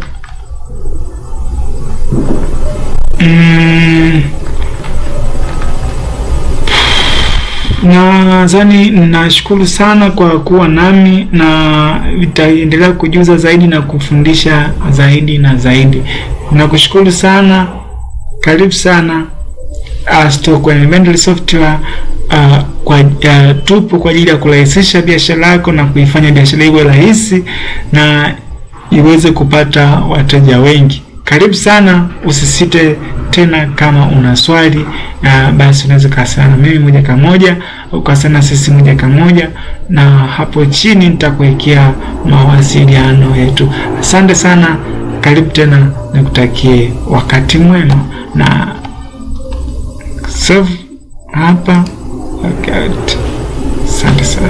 nadhani nashukuru sana kwa kuwa nami, na nitaendelea kujuza zaidi na kufundisha zaidi na zaidi. Nakushukuru sana, karibu sana Stock Inventory Software. Tupo kwa ajili ya kurahisisha biashara yako na kuifanya biashara iwe rahisi na iweze kupata wateja wengi. Karibu sana, usisite tena kama una swali basi unaweza kuwasiliana na mimi moja kwa moja, ukawasiliana sisi moja kwa moja, na hapo chini nitakuwekea mawasiliano yetu. Asante sana, karibu tena, nikutakie wakati mwema, na save hapa. Okay. Asante sana.